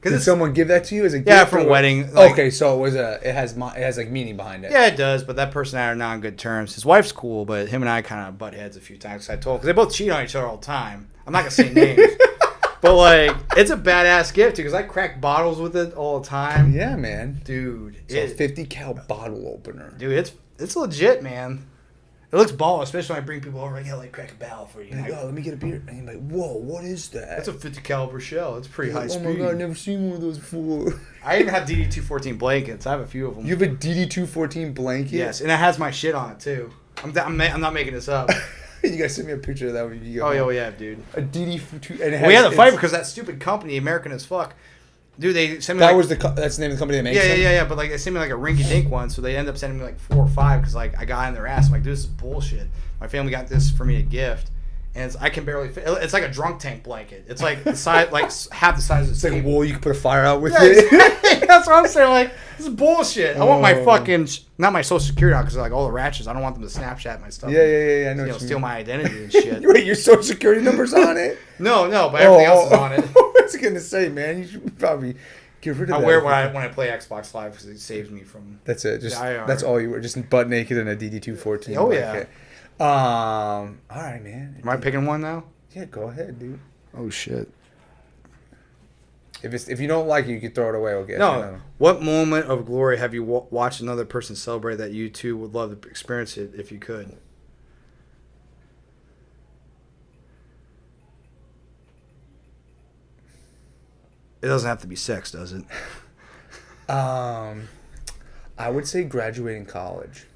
Did someone give that to you as a gift? Yeah, from a wedding. Like, okay, so it has like meaning behind it. Yeah, it does, but that person and I are not on good terms. His wife's cool, but him and I kind of butt heads a few times. I told, because they both cheat on each other all the time. I'm not gonna say names. But, like, it's a badass gift, because I crack bottles with it all the time. Yeah, man. Dude. So a 50 cal bottle opener. Dude, it's legit, man. It looks ball, especially when I bring people over. I like crack a barrel for you. Like, oh, let me get a beer. And you're like, whoa, what is that? That's a 50 caliber shell. It's pretty high speed. Oh my god, I've never seen one of those before. I even have DD214 blankets. I have a few of them. You have a DD214 blanket? Yes, and it has my shit on it, too. I'm not making this up. You guys send me a picture of that when you go. Oh, yeah, dude. A DD2. We had to fight because that stupid company, American as fuck. Dude, they sent me that's the name of the company that makes them? Yeah. But like they sent me like a rinky-dink one, so they end up sending me like 4 or 5 because like I got in their ass. I'm like, dude, this is bullshit. My family got this for me a gift, and I can barely fit. It's like a drunk tank blanket. It's like the size, like half the size of It's the like table. wool you can put a fire out with it. That's what I'm saying. Like, this is bullshit. I want my fucking, not my social security out because like all the ratchets. I don't want them to Snapchat my stuff. Yeah. I know. Steal my identity and shit. Wait, your social security number's on it? No, but everything else is on it. I was gonna say, man, you should probably get rid of that. I wear it when I play Xbox Live because it saves me from. That's it. That's all you wear. Just butt naked in a DD214. Oh yeah. All right, man. Am I picking one now? Yeah, go ahead, dude. Oh shit. If you don't like it, you can throw it away. Okay. No. What moment of glory have you watched another person celebrate that you too would love to experience it if you could? It doesn't have to be sex, does it? I would say graduating college.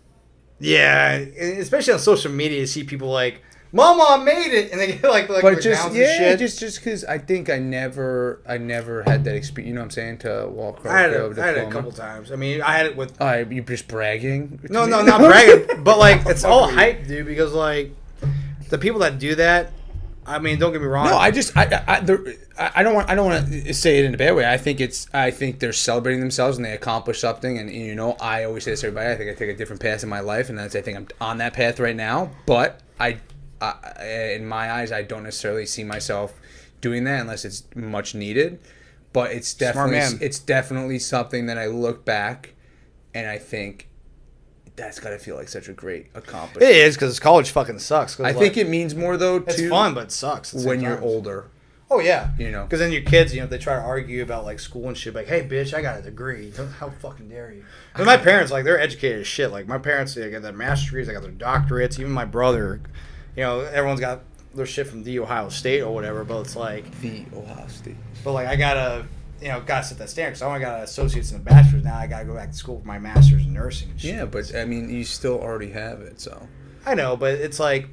Yeah, especially on social media, you see people like Mama, I made it, and they get like but just shit. just because I think I never had that experience. You know what I'm saying? To walk across. I had it a couple times. I mean, I had it with. You just bragging? No, not bragging, but like it's all hype, dude. Because like the people that do that, I mean, don't get me wrong. No, I don't want to say it in a bad way. I think they're celebrating themselves and they accomplish something. And you know, I always say this to everybody. I think I take a different path in my life, and I think I'm on that path right now. But in my eyes, I don't necessarily see myself doing that unless it's much needed. But it's definitely something that I look back and I think that's got to feel like such a great accomplishment. It is, because college fucking sucks. I think it means more though. It's fun, but it sucks when you're older. Oh yeah, you know, because then your kids, you know, they try to argue about like school and shit. Like, hey, bitch, I got a degree. How fucking dare you? But my parents, like, they're educated as shit. Like, my parents, they got their master's degrees, they got their doctorates. Even my brother, you know, everyone's got their shit from the Ohio State or whatever. But it's like the Ohio State. But like, I gotta set that standard. So I only got an associate's and a bachelor's. Now I gotta go back to school for my master's in nursing and shit. Yeah, but I mean, you still already have it, so. I know, but it's like,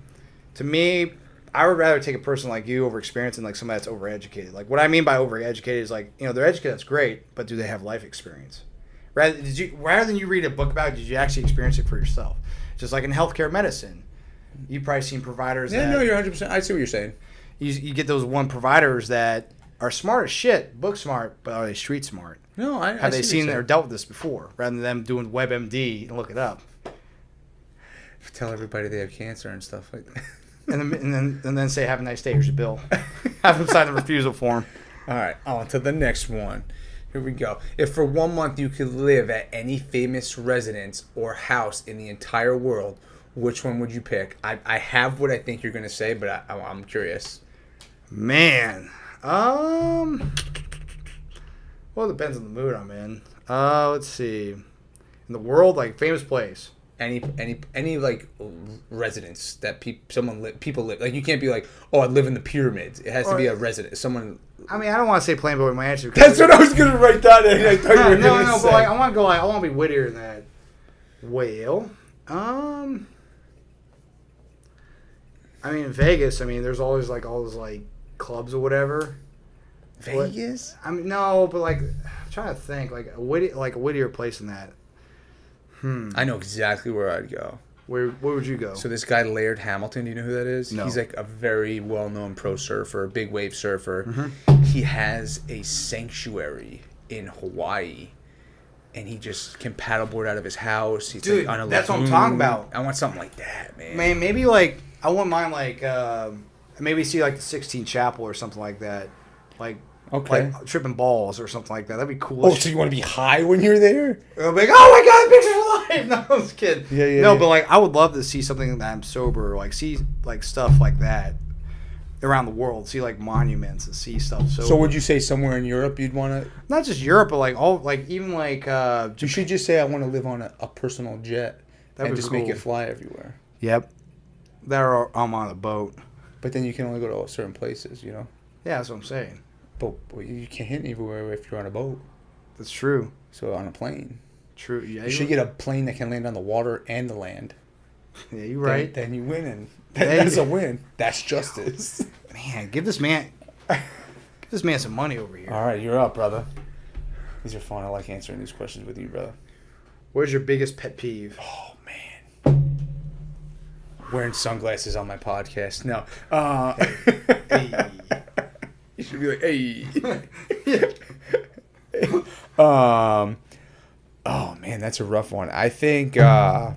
to me, I would rather take a person like you over experience than like somebody that's overeducated. Like, what I mean by overeducated is like, you know, they're educated, that's great, but do they have life experience? Rather than you read a book about it, did you actually experience it for yourself? Just like in healthcare medicine, you've probably seen providers. Yeah, no, you're 100%. I see what you're saying. You get those one providers that are smart as shit, book smart, but are they street smart? No, have they seen or dealt with this before? Rather than them doing WebMD and look it up. Tell everybody they have cancer and stuff like that. and then say, have a nice day, here's your bill. Have them sign the refusal form. All right, on to the next one. Here we go. If for 1 month you could live at any famous residence or house in the entire world, which one would you pick? I have what I think you're going to say, but I'm curious. Man. Well, it depends on the mood I'm in. Let's see. In the world, like, famous place. Any like residence that people live. Like, you can't be like, oh, I live in the pyramids. It has to be a residence. Someone. I mean, I don't want to say plain, but my answer. That's what I was gonna write down. And I thought you were gonna say. But like, I want to be wittier than that. Well, I mean, in Vegas, I mean, there's always like all those like clubs or whatever. Vegas? I mean, no, but like, I'm trying to think like a wittier place than that. I know exactly where I'd go. Where would you go? So this guy, Laird Hamilton, do you know who that is? No. He's like a very well-known pro surfer, big wave surfer. Mm-hmm. He has a sanctuary in Hawaii, and he just can paddleboard out of his house. He's Dude, like on a that's what I'm talking about. I want something like that, man. Man, maybe like, I wouldn't mind like, maybe see like the Sixteen Chapel or something like that. Like, okay. Like tripping balls or something like that. That'd be cool. Oh, so you want to be high when you're there? I'll be like, oh my god, pictures of life. No, I was kidding. Yeah. No, but like, I would love to see something that I'm sober, like see like stuff like that around the world. See like monuments and see stuff. So would you say somewhere in Europe you'd want to? Not just Europe, but like all like even like. You should just say I want to live on a personal jet and just make it fly everywhere. Yep. I'm on a boat. But then you can only go to certain places, you know. Yeah, that's what I'm saying. But you can't hit anywhere if you're on a boat. That's true. So on a plane. True. Yeah. You should get a plane that can land on the water and the land. Yeah, you're right. Then you win, and that's a win. That's justice. Man, give this man some money over here. All right, you're up, brother. These are fun. I like answering these questions with you, brother. Where's your biggest pet peeve? Oh man, wearing sunglasses on my podcast. No. Hey. You should be like, hey. Oh man, that's a rough one. I think. Oh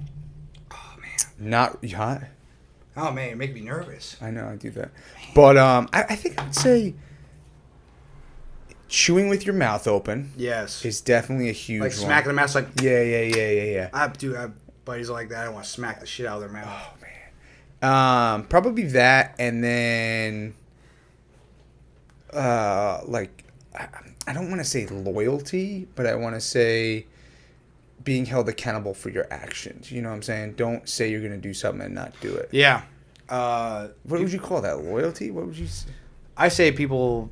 man, not hot. Oh man, you make me nervous. I know I do that, but I think I'd say chewing with your mouth open. Yes, is definitely a huge like smacking the mouth. Like yeah. I have buddies like that. I want to smack the shit out of their mouth. Oh man, probably that, and then like I don't want to say loyalty, but I want to say being held accountable for your actions. You know what I'm saying? Don't say you're going to do something and not do it. Yeah. What would you call that? Loyalty? What would you say? I say people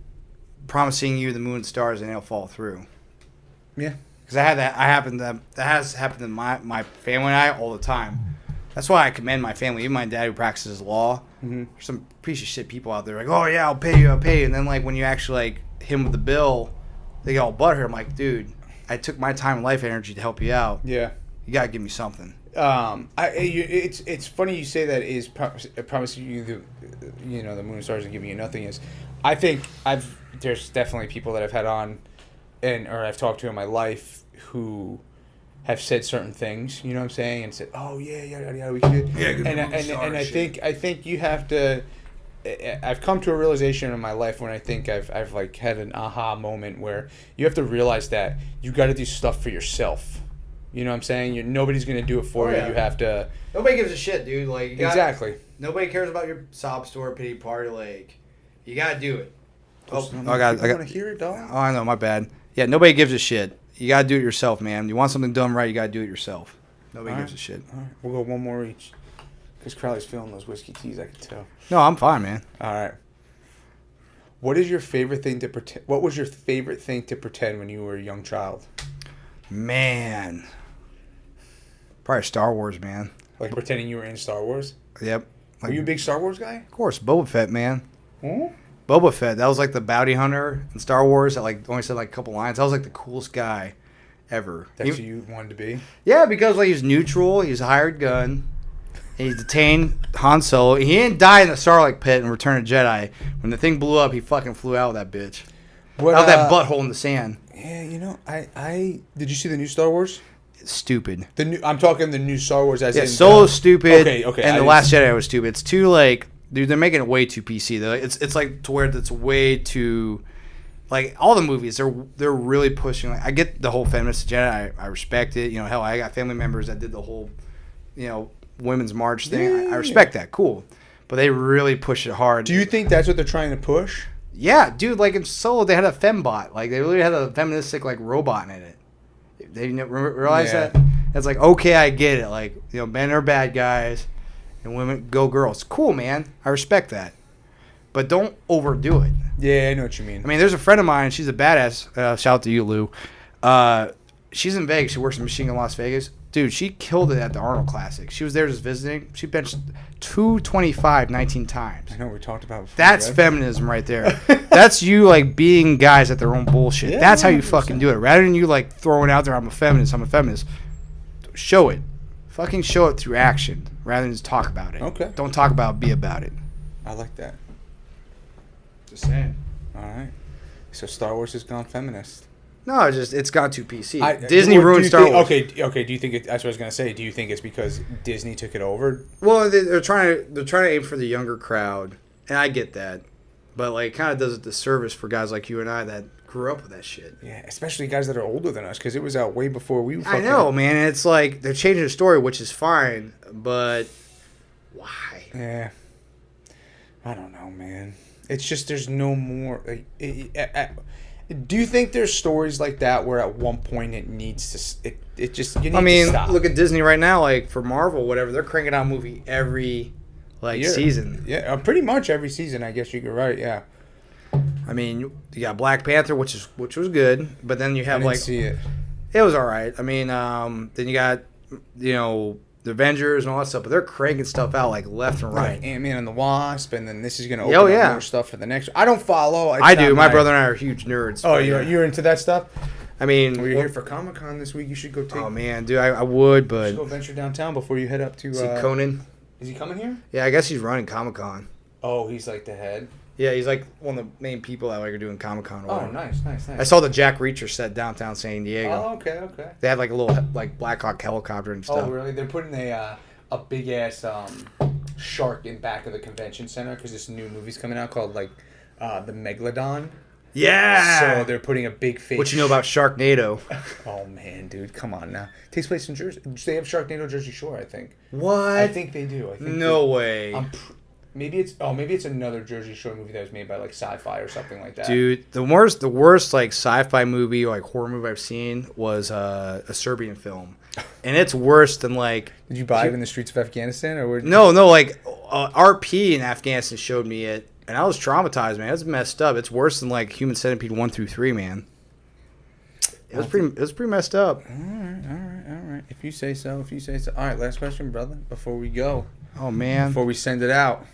promising you the moon and stars and they'll fall through. Yeah. Because I had that. That has happened in my family and I all the time. That's why I commend my family. Even my dad who practices law. Mm-hmm. There's some piece of shit people out there like, oh yeah, I'll pay you. And then like when you actually like hit him with the bill, they get all butthurt. I'm like, dude, I took my time and life energy to help you out. Yeah. You gotta give me something. It's funny you say that is promising you the the moon and stars and giving you nothing is. I think there's definitely people that I've had on, or I've talked to in my life who have said certain things, you know what I'm saying, and said, "Oh yeah, we can do." Yeah, good. And I think you have to. I've come to a realization in my life when I think I've like had an aha moment where you have to realize that you got to do stuff for yourself. You know what I'm saying? Nobody's gonna do it for you. You have to. Nobody gives a shit, dude. Like exactly. Nobody cares about your sob story, pity party. Like you gotta do it. I got to hear it, dog. Oh, I know. My bad. Yeah, nobody gives a shit. You gotta do it yourself, man. You want something done right, you gotta do it yourself. Nobody gives a shit. All right. We'll go one more each. Because Crowley's feeling those whiskey teas, I can tell. No, I'm fine, man. All right. What is your favorite thing to pretend? What was your favorite thing to pretend when you were a young child? Man. Probably Star Wars, man. Like pretending you were in Star Wars? Yep. Were you a big Star Wars guy? Of course. Boba Fett, man. Hmm? Boba Fett. That was like the bounty hunter in Star Wars that like only said like a couple lines. That was like the coolest guy ever. That's who you wanted to be? Yeah, because like he's neutral. He's a hired gun. He detained Han Solo. He didn't die in the Sarlacc pit in Return of Jedi. When the thing blew up, he fucking flew out with that bitch. Out of that butthole in the sand. Yeah, I did you see the new Star Wars? It's stupid. I'm talking the new Star Wars as in Solo's stupid. Okay. And The Last Jedi was stupid. It's too like, dude, they're making it way too PC though. It's like to where it's way too, like all the movies they're really pushing. Like I get the whole feminist agenda. I respect it. Hell, I got family members that did the whole, women's march thing. Yeah. I respect that. Cool. But they really push it hard. Do you think that's what they're trying to push? Yeah, dude. Like in Solo, they had a fembot. Like they really had a feministic like robot in it. They didn't realize that. It's like, okay, I get it. Like men are bad guys, and women go girls. Cool, man. I respect that. But don't overdo it. Yeah, I know what you mean. I mean, there's a friend of mine. She's a badass. Shout out to you, Lou. She's in Vegas. She works in Michigan, Las Vegas. Dude, she killed it at the Arnold Classic. She was there just visiting. She benched 225 19 times. I know we talked about before. That's feminism right there. That's you like being guys at their own bullshit. Yeah, that's how you fucking do it. Rather than you like throwing out there, I'm a feminist. Show it. Fucking show it through action rather than just talk about it. Okay. Don't talk about it, be about it. I like that. Just saying. All right. So Star Wars has gone feminist. No, it's gone too PC. Disney ruined Star Wars. Okay. Do you think that's what I was gonna say? Do you think it's because Disney took it over? Well, they're trying to aim for the younger crowd, and I get that, but like, kind of does a disservice for guys like you and I that grew up with that shit. Yeah, especially guys that are older than us, because it was out way before we. I know, man. It's like they're changing the story, which is fine, but why? Yeah, I don't know, man. It's just there's no more. Do you think there's stories like that where at one point it needs to? It just. You need to stop. Look at Disney right now. Like for Marvel, whatever, they're cranking out a movie every season. Yeah, pretty much every season. I guess you could write. Yeah. I mean, you got Black Panther, which was good, but then you have I didn't see it. It was all right. I mean, then you got the Avengers and all that stuff, but they're cranking stuff out like left and right. Ant-Man and the Wasp, and then this is going to open up more stuff for the next. I don't follow. I do. My brother and I are huge nerds. Oh, you're into that stuff? I mean, you're here for Comic-Con this week. You should go take. Oh man, dude, I would, but you should go venture downtown before you head up to. See Conan? Is he coming here? Yeah, I guess he's running Comic-Con. Oh, he's like the head. Yeah, he's like one of the main people that are doing Comic-Con. Oh, nice. I saw the Jack Reacher set downtown San Diego. Oh, okay. They had like a little like Black Hawk helicopter and stuff. Oh, really? They're putting a big ass shark in back of the convention center because this new movie's coming out called like the Megalodon. Yeah. So they're putting a big face. What you know about Sharknado? Oh man, dude, come on now. It takes place in Jersey. They have Sharknado Jersey Shore, I think. What? I think they do. No way. Maybe it's another Jersey Shore movie that was made by like Sci-Fi or something like that. Dude, the worst like sci-fi movie or like horror movie I've seen was a Serbian film, and it's worse than like. Did you buy it in the streets of Afghanistan or? No, like RP in Afghanistan showed me it, and I was traumatized, man. It was messed up. It's worse than like Human Centipede 1 through 3, man. It was pretty messed up. All right. right. If you say so. All right, last question, brother, before we go. Oh, man. Before we send it out.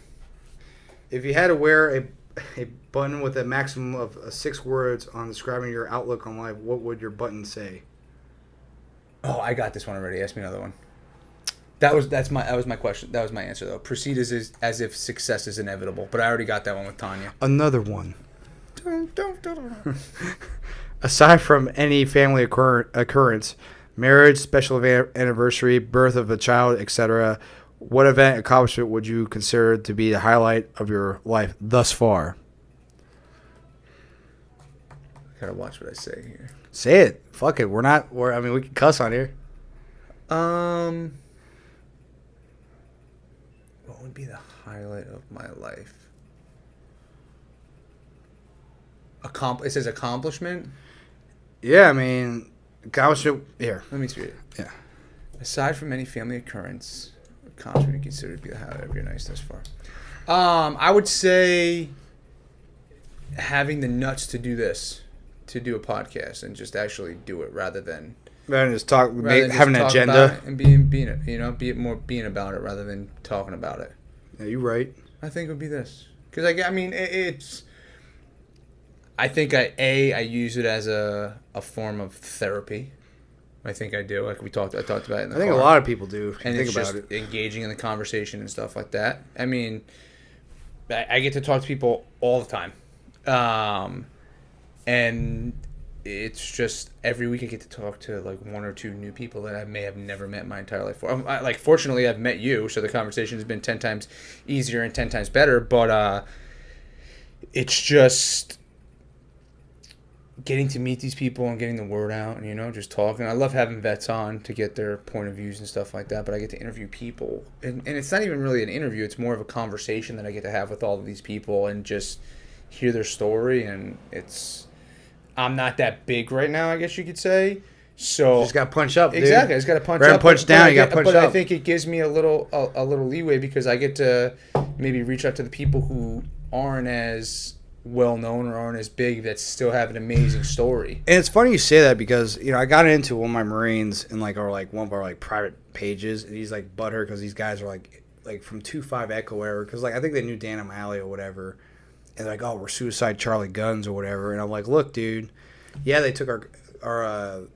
If you had to wear a button with a maximum of 6 words on describing your outlook on life, what would your button say? Oh, I got this one already. Ask me another one. That was my question. That was my answer, though. Proceed as if success is inevitable. But I already got that one with Tanya. Another one. Aside from any family occurrence, marriage, special anniversary, birth of a child, etc., what event accomplishment would you consider to be the highlight of your life thus far? Gotta watch what I say here. Say it. Fuck it. We can cuss on here. What would be the highlight of my life? It says accomplishment? Yeah, I mean, accomplishment. Here. Let me see it. Yeah. Aside from any family occurrence, accomplishment considered to be the highlight of your night thus far. I would say having the nuts to do this, to do a podcast and just actually do it rather than just talk, have an agenda and being about it rather than talking about it. Yeah, you're right. I think it would be this because I think I use it as a form of therapy. I think I do. Like I talked about it in the car. I think a lot of people do. And it's just engaging in the conversation and stuff like that. I mean, I get to talk to people all the time. And it's just every week I get to talk to like 1 or 2 new people that I may have never met in my entire life. Fortunately, I've met you, so the conversation has been 10 times easier and 10 times better. But it's just getting to meet these people and getting the word out and, just talking. I love having vets on to get their point of views and stuff like that, but I get to interview people. And it's not even really an interview. It's more of a conversation that I get to have with all of these people and just hear their story. And I'm not that big right now, I guess you could say. So you just got to punch up, dude. Exactly. I just got to punch up. Punch down, you got to punch up. But I think it gives me a little leeway because I get to maybe reach out to the people who aren't as well known or aren't as big that still have an amazing story. And it's funny you say that because I got into one of my Marines in one of our private pages, and he's like butthurt because these guys are like from 2-5 Echo whatever, because I think they knew Dan O'Malley or whatever, and they're like, oh, we're Suicide Charlie Guns or whatever, and I'm like, look, dude, yeah, they took our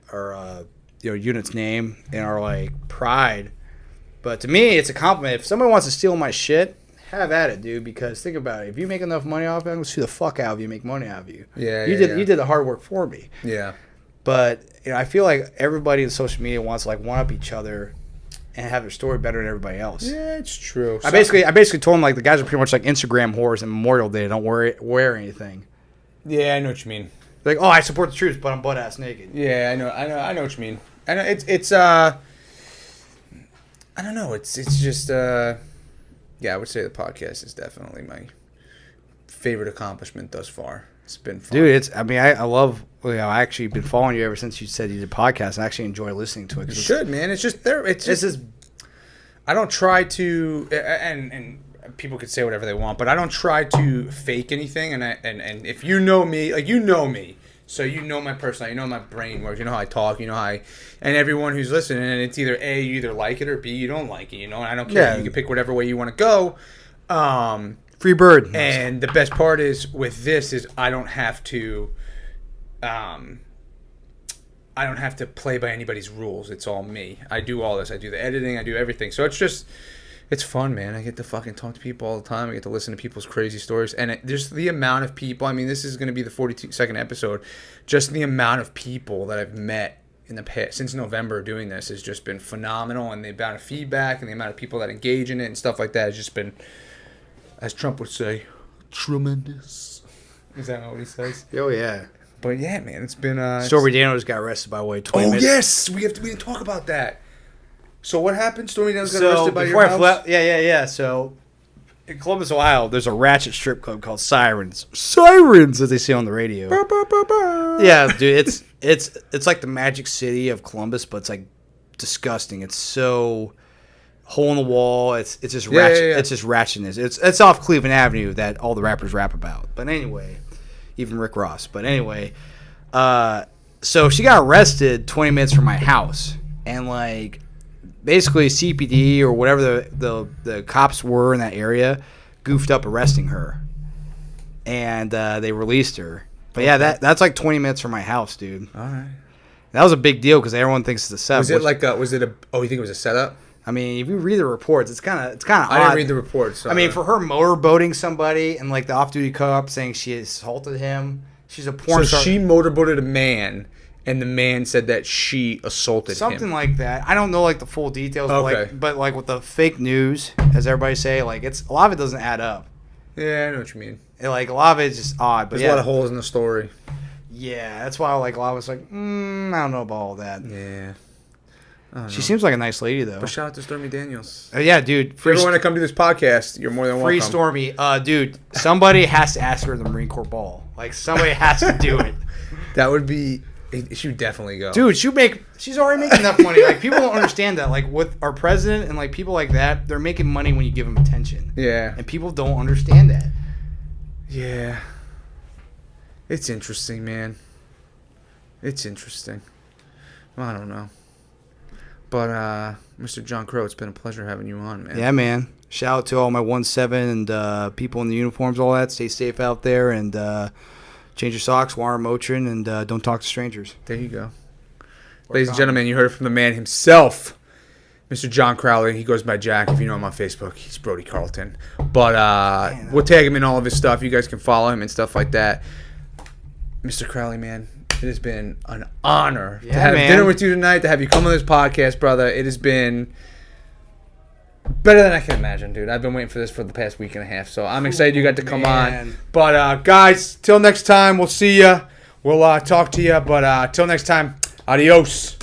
unit's name and our pride, but to me it's a compliment. If somebody wants to steal my shit, have at it, dude, because think about it. If you make enough money off it, I'm going to sue the fuck out of you, make money out of you. Yeah, you did the hard work for me. Yeah. But I feel like everybody in social media wants to one-up each other and have their story better than everybody else. Yeah, it's true. I basically told them the guys are pretty much like Instagram whores and Memorial Day. They don't wear anything. Yeah, I know what you mean. Like, oh, I support the troops, but I'm butt-ass naked. Yeah, I know what you mean. I know it's I don't know. It's just yeah, I would say the podcast is definitely my favorite accomplishment thus far. It's been fun. Dude, I love, I actually been following you ever since you said you did a podcast. I actually enjoy listening to it. You should, man. It's just there. It's just, I don't try to, and people could say whatever they want, but I don't try to fake anything. And if you know me, you know me. So you know my personality, you know my brain works, you know how I talk, you know how and everyone who's listening, and it's either A, you either like it, or B, you don't like it, and I don't care. Yeah. You can pick whatever way you want to go. Free bird. And the best part is with this is I don't have to play by anybody's rules. It's all me. I do all this. I do the editing. I do everything. So it's fun, man. I get to fucking talk to people all the time. I get to listen to people's crazy stories. And just the amount of people, this is going to be the 42nd episode. Just the amount of people that I've met in the past, since November doing this, has just been phenomenal. And the amount of feedback and the amount of people that engage in it and stuff like that has just been, as Trump would say, tremendous. Is that not what he says? Oh, yeah. But yeah, man, it's been... Stormy Daniels got arrested by 20 minutes. Oh, yes! We didn't talk about that. So what happened? Stormy Daniels got arrested by your house? Yeah. So in Columbus, Ohio, there's a ratchet strip club called Sirens. Sirens, as they say on the radio. Bah, bah, bah, bah. Yeah, dude, it's like the Magic City of Columbus, but it's disgusting. It's so hole in the wall. It's just ratchet. Yeah. It's just ratchetness. It's off Cleveland Avenue that all the rappers rap about. But anyway, even Rick Ross. But anyway, so she got arrested 20 minutes from my house. and like basically CPD or whatever the cops were in that area goofed up arresting her, and they released her. But yeah, that's like 20 minutes from my house, dude. All right. That was a big deal because everyone thinks it's a setup. Was it like a? Was it a? Oh, you think it was a setup? I mean, if you read the reports, it's kind of odd. I didn't read the reports. So I mean, for her motorboating somebody and like the off-duty cop saying she assaulted him, she's a porn star. So she motorboated a man, and the man said that she assaulted him. Something like that. I don't know like the full details. Okay. But like with the fake news, as everybody say, like a lot of it doesn't add up. Yeah, I know what you mean. Like a lot of it's just odd. But There's a lot of holes in the story. Yeah, that's why like a lot of it's like, I don't know about all that. Yeah. She seems like a nice lady, though. But shout out to Stormy Daniels. Yeah, dude. If you ever want to come to this podcast, you're more than welcome. Free Stormy. Dude, somebody has to ask her the Marine Corps ball. Like, somebody has to do it. That would be... She would definitely go. Dude, she's already making enough money. Like, people don't understand that. Like, with our president and, like, people like that, they're making money when you give them attention. Yeah. And people don't understand that. Yeah. It's interesting, man. It's interesting. I don't know. But, Mr. John Crow, it's been a pleasure having you on, man. Yeah, man. Shout out to all my 1-7 and people in the uniforms, all that. Stay safe out there and change your socks, wear Motrin, and don't talk to strangers. There you go. Ladies and gentlemen, you heard from the man himself, Mr. John Crowley. He goes by Jack. If you know him on Facebook, he's Brody Carlton. But we'll tag him in all of his stuff. You guys can follow him and stuff like that. Mr. Crowley, man. It has been an honor to have dinner with you tonight, to have you come on this podcast, brother. It has been better than I can imagine, dude. I've been waiting for this for the past week and a half, so I'm excited you got to come on. But, guys, till next time, we'll see you. We'll talk to you. But till next time, adios.